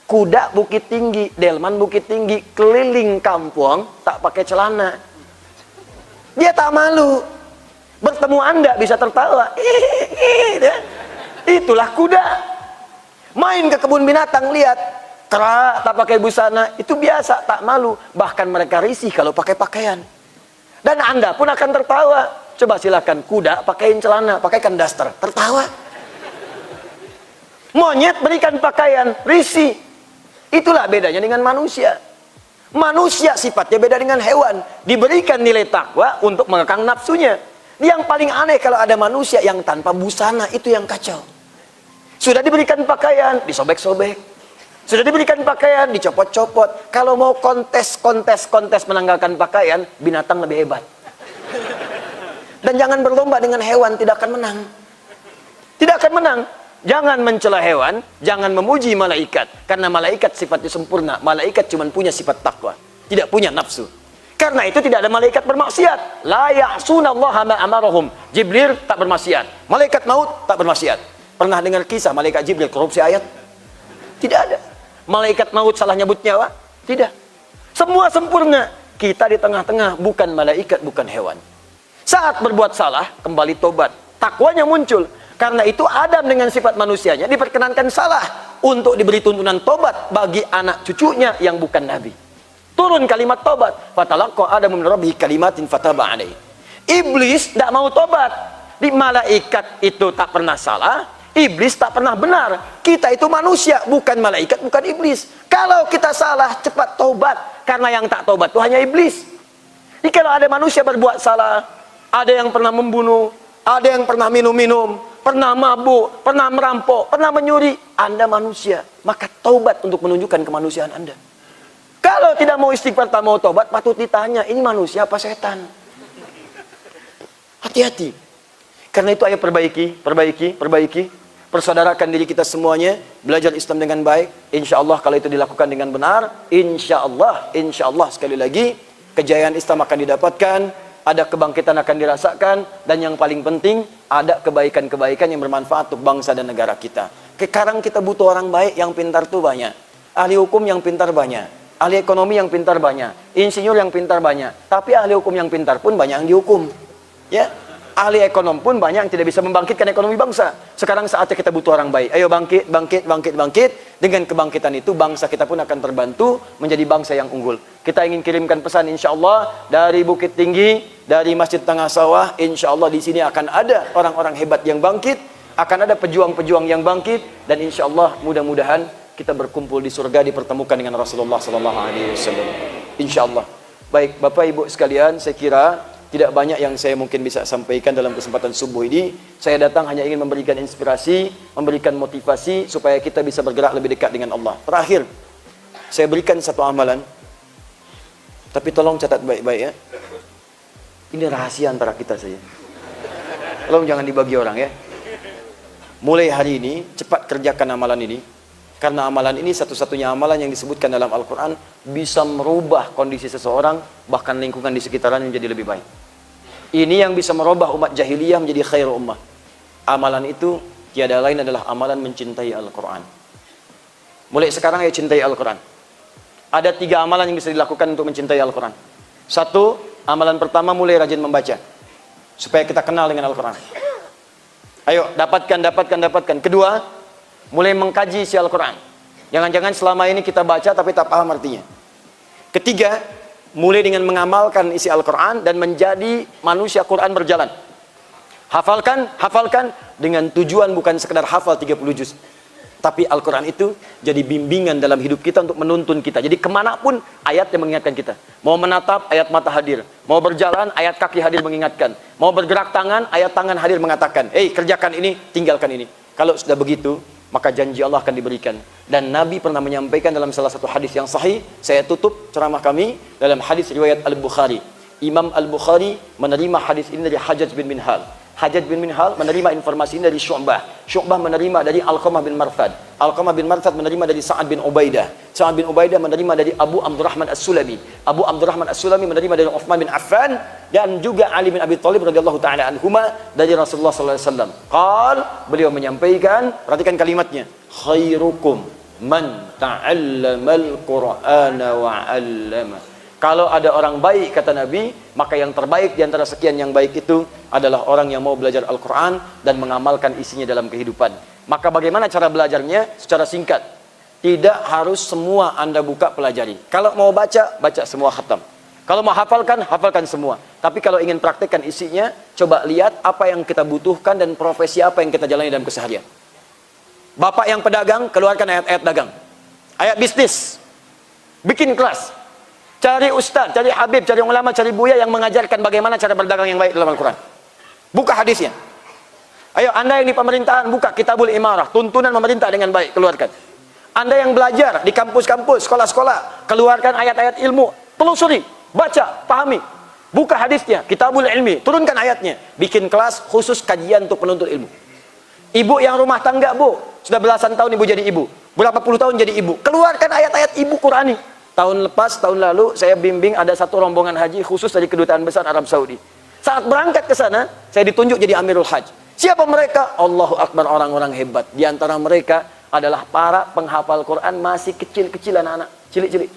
Kuda Bukit Tinggi, delman Bukit Tinggi, keliling kampung tak pakai celana. Dia tak malu. Bertemu Anda bisa tertawa. Itulah kuda. Main ke kebun binatang, lihat kera tak pakai busana, itu biasa, tak malu. Bahkan mereka risih kalau pakai pakaian. Dan Anda pun akan tertawa. Coba silakan kuda pakaiin celana, pakaikan daster, tertawa. Monyet berikan pakaian, risih. Itulah bedanya dengan manusia. Manusia sifatnya beda dengan hewan. Diberikan nilai takwa untuk mengekang nafsunya. Yang paling aneh kalau ada manusia yang tanpa busana, itu yang kacau. Sudah diberikan pakaian, disobek-sobek. Sudah diberikan pakaian, dicopot-copot. Kalau mau kontes menanggalkan pakaian, binatang lebih hebat. Dan jangan berlomba dengan hewan, tidak akan menang. Tidak akan menang. Jangan mencela hewan, jangan memuji malaikat. Karena malaikat sifatnya sempurna. Malaikat cuma punya sifat takwa, tidak punya nafsu. Karena itu tidak ada malaikat bermaksiat. La ya'sunallaha ma amarahum. Jibril tak bermaksiat. Malaikat maut tak bermaksiat. Pernah dengar kisah malaikat Jibril korupsi ayat? Tidak ada. Malaikat maut salah nyabut nyawa? Tidak. Semua sempurna. Kita di tengah-tengah, bukan malaikat, bukan hewan. Saat berbuat salah, kembali tobat. Takwanya muncul. Karena itu Adam dengan sifat manusianya diperkenankan salah untuk diberi tuntunan tobat bagi anak cucunya yang bukan nabi. Turun kalimat tobat. Fatalaqa Adamu min rabbihi kalimatin fataba alaihi. Iblis tidak mau tobat. Di malaikat itu tak pernah salah. Iblis tak pernah benar. Kita itu manusia, bukan malaikat, bukan iblis. Kalau kita salah, cepat tobat. Karena yang tak tobat itu hanya iblis. Jadi kalau ada manusia berbuat salah, ada yang pernah membunuh, ada yang pernah minum-minum, pernah mabuk, pernah merampok, pernah menyuri, Anda manusia. Maka tobat untuk menunjukkan kemanusiaan Anda. Kalau tidak mau istighfar, tak mau tobat, patut ditanya, ini manusia apa setan? Hati-hati. Karena itu ayo perbaiki. Persaudarakan diri kita semuanya, belajar Islam dengan baik. Insya Allah kalau itu dilakukan dengan benar, insya Allah sekali lagi kejayaan Islam akan didapatkan, ada kebangkitan akan dirasakan, dan yang paling penting ada kebaikan-kebaikan yang bermanfaat untuk bangsa dan negara kita. Sekarang kita butuh orang baik yang pintar tuh banyak, ahli hukum yang pintar banyak, ahli ekonomi yang pintar banyak, insinyur yang pintar banyak, tapi ahli hukum yang pintar pun banyak yang dihukum. Ya, Ahli ekonom pun banyak yang tidak bisa membangkitkan ekonomi bangsa. Sekarang saatnya kita butuh orang baik. Ayo bangkit, bangkit, bangkit, bangkit. Dengan kebangkitan itu bangsa kita pun akan terbantu menjadi bangsa yang unggul. Kita ingin kirimkan pesan insya Allah dari Bukit Tinggi, dari Masjid Tengah Sawah. Insya Allah di sini akan ada orang-orang hebat yang bangkit, akan ada pejuang-pejuang yang bangkit, dan insya Allah mudah-mudahan kita berkumpul di surga, dipertemukan dengan Rasulullah SAW. Insya Allah. Baik, Bapak Ibu sekalian, saya kira tidak banyak yang saya mungkin bisa sampaikan dalam kesempatan subuh ini. Saya datang hanya ingin memberikan inspirasi, memberikan motivasi supaya kita bisa bergerak lebih dekat dengan Allah. Terakhir, saya berikan satu amalan, tapi tolong catat baik-baik ya. Ini rahasia antara kita saja. Tolong jangan dibagi orang ya. Mulai hari ini, cepat kerjakan amalan ini. Karena amalan ini satu-satunya amalan yang disebutkan dalam Al-Quran bisa merubah kondisi seseorang, bahkan lingkungan di sekitarnya menjadi lebih baik. Ini yang bisa merubah umat jahiliyah menjadi khairu ummah. Amalan itu tiada lain adalah amalan mencintai Al-Quran. Mulai sekarang ya cintai Al-Quran. Ada 3 amalan yang bisa dilakukan untuk mencintai Al-Quran. 1, amalan pertama mulai rajin membaca, supaya kita kenal dengan Al-Quran. Ayo dapatkan. Kedua, mulai mengkaji isi Al-Quran. Jangan-jangan selama ini kita baca tapi tak paham artinya. Ketiga, mulai dengan mengamalkan isi Al-Quran dan menjadi manusia Quran berjalan. Hafalkan dengan tujuan bukan sekedar hafal 30 juz. Tapi Al-Quran itu jadi bimbingan dalam hidup kita untuk menuntun kita. Jadi kemanapun ayat yang mengingatkan kita. Mau menatap, ayat mata hadir. Mau berjalan, ayat kaki hadir mengingatkan. Mau bergerak tangan, ayat tangan hadir mengatakan, kerjakan ini, tinggalkan ini. Kalau sudah begitu, maka janji Allah akan diberikan. Dan Nabi pernah menyampaikan dalam salah satu hadis yang sahih. Saya tutup ceramah kami dalam hadis riwayat Al-Bukhari. Imam Al-Bukhari menerima hadis ini dari Hajjaj bin Minhal. Hajjaj bin Minhal menerima informasi ini dari Syu'bah. Syu'bah menerima dari Alqamah bin Marthad. Alqamah bin Marthad menerima dari Sa'ad bin Ubaidah. Sa'ad bin Ubaidah menerima dari Abu Abdurrahman As-Sulami. Abu Abdurrahman As-Sulami menerima dari Uthman bin Affan dan juga Ali bin Abi Thalib radhiyallahu taala anhuma dari Rasulullah sallallahu alaihi wasallam. Beliau menyampaikan, perhatikan kalimatnya, khairukum man ta'allamal Qur'ana wa 'allama. Kalau ada orang baik, kata Nabi, maka yang terbaik di antara sekian yang baik itu adalah orang yang mau belajar Al-Quran dan mengamalkan isinya dalam kehidupan. Maka bagaimana cara belajarnya? Secara singkat. Tidak harus semua Anda buka pelajari. Kalau mau baca, baca semua khatam. Kalau mau hafalkan, hafalkan semua. Tapi kalau ingin praktekkan isinya, coba lihat apa yang kita butuhkan dan profesi apa yang kita jalani dalam keseharian. Bapak yang pedagang, keluarkan ayat-ayat dagang. Ayat bisnis. Bikin kelas. Cari ustaz, cari habib, cari ulama, cari buya yang mengajarkan bagaimana cara berdagang yang baik dalam Al-Quran. Buka hadisnya. Ayo, Anda yang di pemerintahan, buka Kitabul Imarah, tuntunan pemerintah dengan baik, keluarkan. Anda yang belajar di kampus-kampus, sekolah-sekolah, keluarkan ayat-ayat ilmu, telusuri, baca, pahami. Buka hadisnya, Kitabul Ilmi, turunkan ayatnya. Bikin kelas khusus kajian untuk penuntut ilmu. Ibu yang rumah tangga, Bu, sudah belasan tahun ibu jadi ibu, berapa puluh tahun jadi ibu, keluarkan ayat-ayat ibu Qurani. Tahun lalu saya bimbing ada satu rombongan haji khusus dari Kedutaan Besar Arab Saudi. Saat berangkat ke sana, saya ditunjuk jadi Amirul Hajj. Siapa mereka? Allahu Akbar, orang-orang hebat. Di antara mereka adalah para penghafal Quran masih kecil-kecil, anak-anak, cilik-cilik.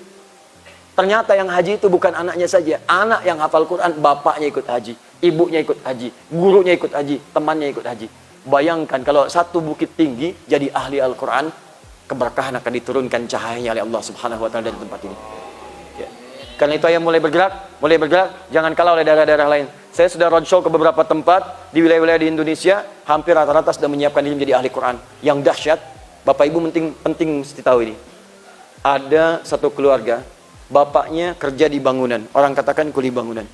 Ternyata yang haji itu bukan anaknya saja. Anak yang hafal Quran, bapaknya ikut haji, ibunya ikut haji, gurunya ikut haji, temannya ikut haji. Bayangkan kalau satu bukit tinggi jadi ahli Al-Quran, keberkahan akan diturunkan cahayanya oleh Allah Subhanahu wa taala dari tempat ini. Ya. Karena itu ayo mulai bergerak, jangan kalah oleh daerah-daerah lain. Saya sudah roadshow ke beberapa tempat di wilayah-wilayah di Indonesia, hampir rata-rata sudah menyiapkan diri menjadi ahli Quran. Yang dahsyat, Bapak Ibu penting mesti tahu ini. Ada satu keluarga, bapaknya kerja di bangunan, orang katakan kuli bangunan.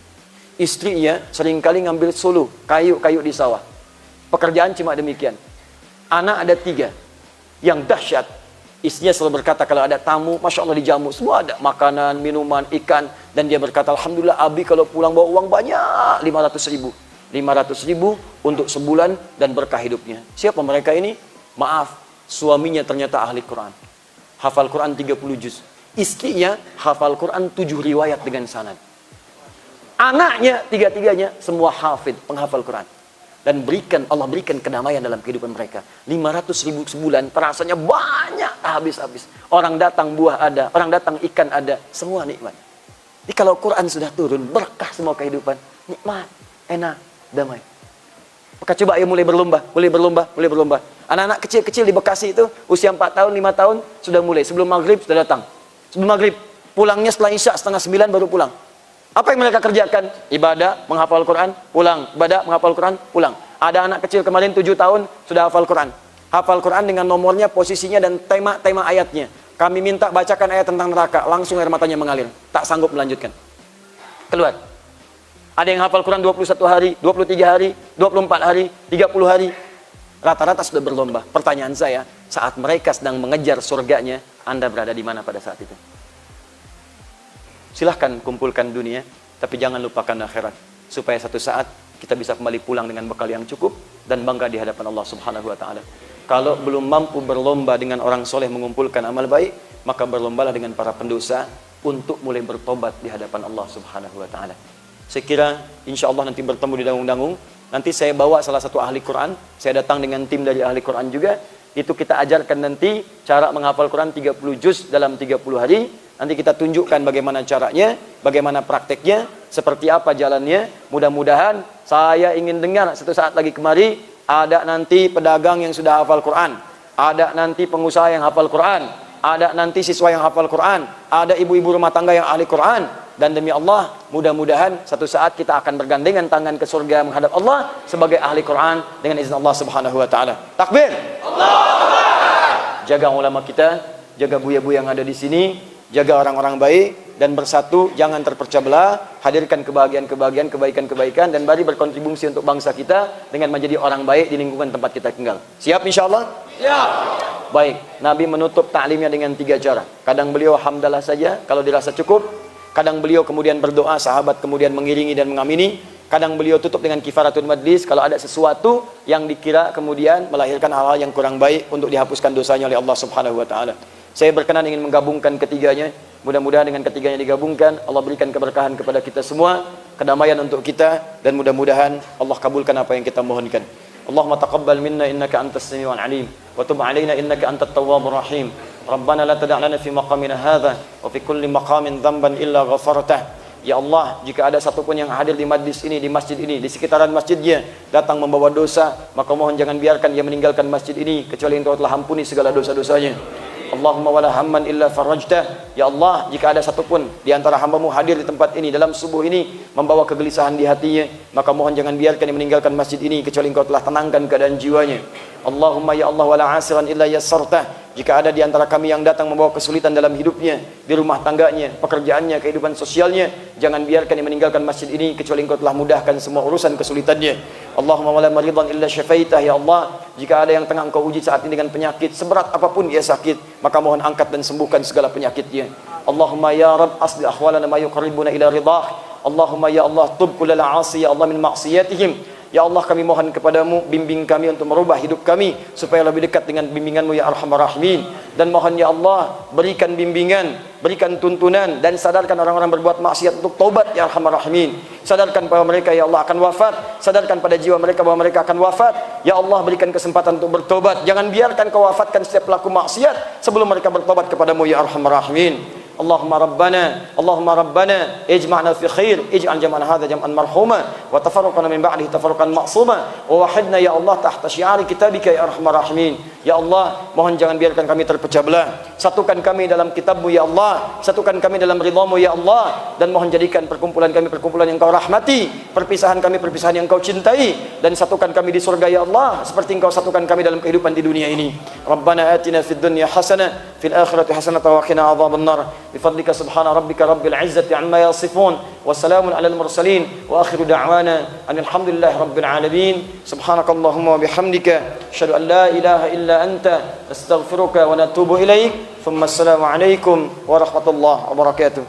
Istrinya seringkali ngambil suluh, kayu-kayu di sawah. Pekerjaan cuma demikian. Anak ada 3. Yang dahsyat, istrinya selalu berkata kalau ada tamu, Masya Allah dijamu, semua ada makanan, minuman, ikan. Dan dia berkata, Alhamdulillah Abi kalau pulang bawa uang banyak, 500.000. 500.000 untuk sebulan dan berkah hidupnya. Siapa mereka ini? Maaf, suaminya ternyata ahli Quran. Hafal Quran 30 juz. Istrinya hafal Quran 7 riwayat dengan sanad. Anaknya, 3-tiganya semua hafid, penghafal Quran. Dan Allah berikan kedamaian dalam kehidupan mereka. 500.000 sebulan, terasanya banyak, habis-habis. Orang datang buah ada, orang datang ikan ada, semua nikmat. Jadi kalau Quran sudah turun, berkah semua kehidupan. Nikmat, enak, damai. Maka coba ayo mulai berlomba, mulai berlomba, mulai berlomba. Anak-anak kecil-kecil di Bekasi itu usia 4 tahun, 5 tahun sudah mulai. Sebelum maghrib sudah datang. Sebelum maghrib, pulangnya setelah isya setengah 9 baru pulang. Apa yang mereka kerjakan? Ibadah, menghafal Quran, pulang. Ibadah, menghafal Quran, pulang. Ada anak kecil kemarin 7 tahun sudah hafal Quran. Hafal Quran dengan nomornya, posisinya dan tema-tema ayatnya. Kami minta bacakan ayat tentang neraka, langsung air matanya mengalir. Tak sanggup melanjutkan. Keluar. Ada yang hafal Quran 21 hari, 23 hari, 24 hari, 30 hari. Rata-rata sudah berlomba. Pertanyaan saya, saat mereka sedang mengejar surganya, Anda berada di mana pada saat itu? Silahkan kumpulkan dunia, tapi jangan lupakan akhirat. Supaya satu saat kita bisa kembali pulang dengan bekal yang cukup dan bangga di hadapan Allah Subhanahu wa Ta'ala. Kalau belum mampu berlomba dengan orang soleh mengumpulkan amal baik, maka berlombalah dengan para pendosa untuk mulai bertobat di hadapan Allah Subhanahu wa Ta'ala. Saya kira insya Allah nanti bertemu di Dangung-Dangung. Nanti saya bawa salah satu ahli Quran. Saya datang dengan tim dari ahli Quran juga. Itu kita ajarkan nanti cara menghafal Quran 30 juz dalam 30 hari. Nanti kita tunjukkan bagaimana caranya, bagaimana prakteknya, seperti apa jalannya. Mudah-mudahan saya ingin dengar satu saat lagi kemari, ada nanti pedagang yang sudah hafal Quran, ada nanti pengusaha yang hafal Quran, ada nanti siswa yang hafal Quran, ada ibu-ibu rumah tangga yang ahli Quran. Dan demi Allah, mudah-mudahan satu saat kita akan bergandengan tangan ke surga menghadap Allah sebagai ahli Quran dengan izin Allah Subhanahu wa Ta'ala. Takbir! Allah! Jaga ulama kita, jaga buya-buya yang ada di sini, jaga orang-orang baik, dan bersatu, jangan terpecah belah. Hadirkan kebahagiaan-kebahagiaan, kebaikan-kebaikan, dan mari berkontribusi untuk bangsa kita dengan menjadi orang baik di lingkungan tempat kita tinggal. Siap insyaAllah? Siap! Baik, Nabi menutup ta'limnya dengan 3 cara. Kadang beliau hamdalah saja kalau dirasa cukup. Kadang beliau kemudian berdoa, sahabat kemudian mengiringi dan mengamini. Kadang beliau tutup dengan kifaratul majlis kalau ada sesuatu yang dikira kemudian melahirkan hal-hal yang kurang baik untuk dihapuskan dosanya oleh Allah Subhanahu wa Ta'ala. Saya berkenan ingin menggabungkan ketiganya. Mudah-mudahan dengan ketiganya digabungkan, Allah berikan keberkahan kepada kita semua, kedamaian untuk kita, dan mudah-mudahan Allah kabulkan apa yang kita mohonkan. Allahumma taqabbal minna innaka antas samiul alim wa tub alaina innaka antat tawwabur rahim. Rabbana la tada' lana fi maqamina hadha wa fi kulli maqamin dhanban illa ghafartah. Ya Allah, jika ada satupun yang hadir di majlis ini, di masjid ini, di sekitaran masjidnya datang membawa dosa, maka mohon jangan biarkan dia meninggalkan masjid ini kecuali Engkau telah ampuni segala dosa-dosanya. Allahumma wala hamman illa farajtah. Ya Allah, jika ada satupun di antara hamba-Mu hadir di tempat ini dalam subuh ini membawa kegelisahan di hatinya, maka mohon jangan biarkan dia meninggalkan masjid ini kecuali Engkau telah tenangkan keadaan jiwanya. Allahumma ya Allah wala asiran illa yassartah. Jika ada di antara kami yang datang membawa kesulitan dalam hidupnya, di rumah tangganya, pekerjaannya, kehidupan sosialnya, jangan biarkan dia meninggalkan masjid ini kecuali Engkau telah mudahkan semua urusan kesulitannya. Allahumma wala maridan illa syafaitah. Ya Allah, jika ada yang tengah Engkau uji saat ini dengan penyakit seberat apapun dia sakit, maka mohon angkat dan sembuhkan segala penyakitnya. Allahumma ya Rabb asli ahwalana ma yuqarribuna ila ridah. Allahumma ya Allah tub kullal 'asi ya Allah min ma'siyatihim. Ya Allah, kami mohon kepadamu, bimbing kami untuk merubah hidup kami supaya lebih dekat dengan bimbinganmu ya Arhamar Rahimin. Dan mohon ya Allah, berikan bimbingan, berikan tuntunan, dan sadarkan orang-orang berbuat maksiat untuk taubat ya Arhamar Rahimin. Sadarkan bahwa mereka ya Allah akan wafat, sadarkan pada jiwa mereka bahwa mereka akan wafat. Ya Allah, berikan kesempatan untuk bertobat. Jangan biarkan Kau wafatkan setiap pelaku maksiat sebelum mereka bertobat kepadamu ya Arhamar Rahimin. Allahumma rabbana ijma'na fi khair, ij'al jam'ana hadha jam'an marhuma wa tafarraqana min ba'dihi tafarruqan ma'suma wa wahidna ya Allah tahta syi'ari kitabika ya arhamar rahimin. Ya Allah, mohon jangan biarkan kami terpecah belah. Satukan kami dalam kitab-Mu ya Allah, satukan kami dalam ridha-Mu ya Allah, dan mohon jadikan perkumpulan kami perkumpulan yang Kau rahmati, perpisahan kami perpisahan yang Kau cintai, dan satukan kami di surga ya Allah seperti Engkau satukan kami dalam kehidupan di dunia ini. Rabbana atina fid dunya hasanah fil akhirati hasanah wa qina adzabannar. بفضلك سبحان ربك رب العزة عما يصفون وسلام على المرسلين وآخر دعوانا أن الحمد لله رب العالمين. سبحانك اللهم وبحمدك أشهد أن لا إله إلا أنت نستغفرك ونتوب إليك. ثم السلام عليكم ورحمة الله وبركاته.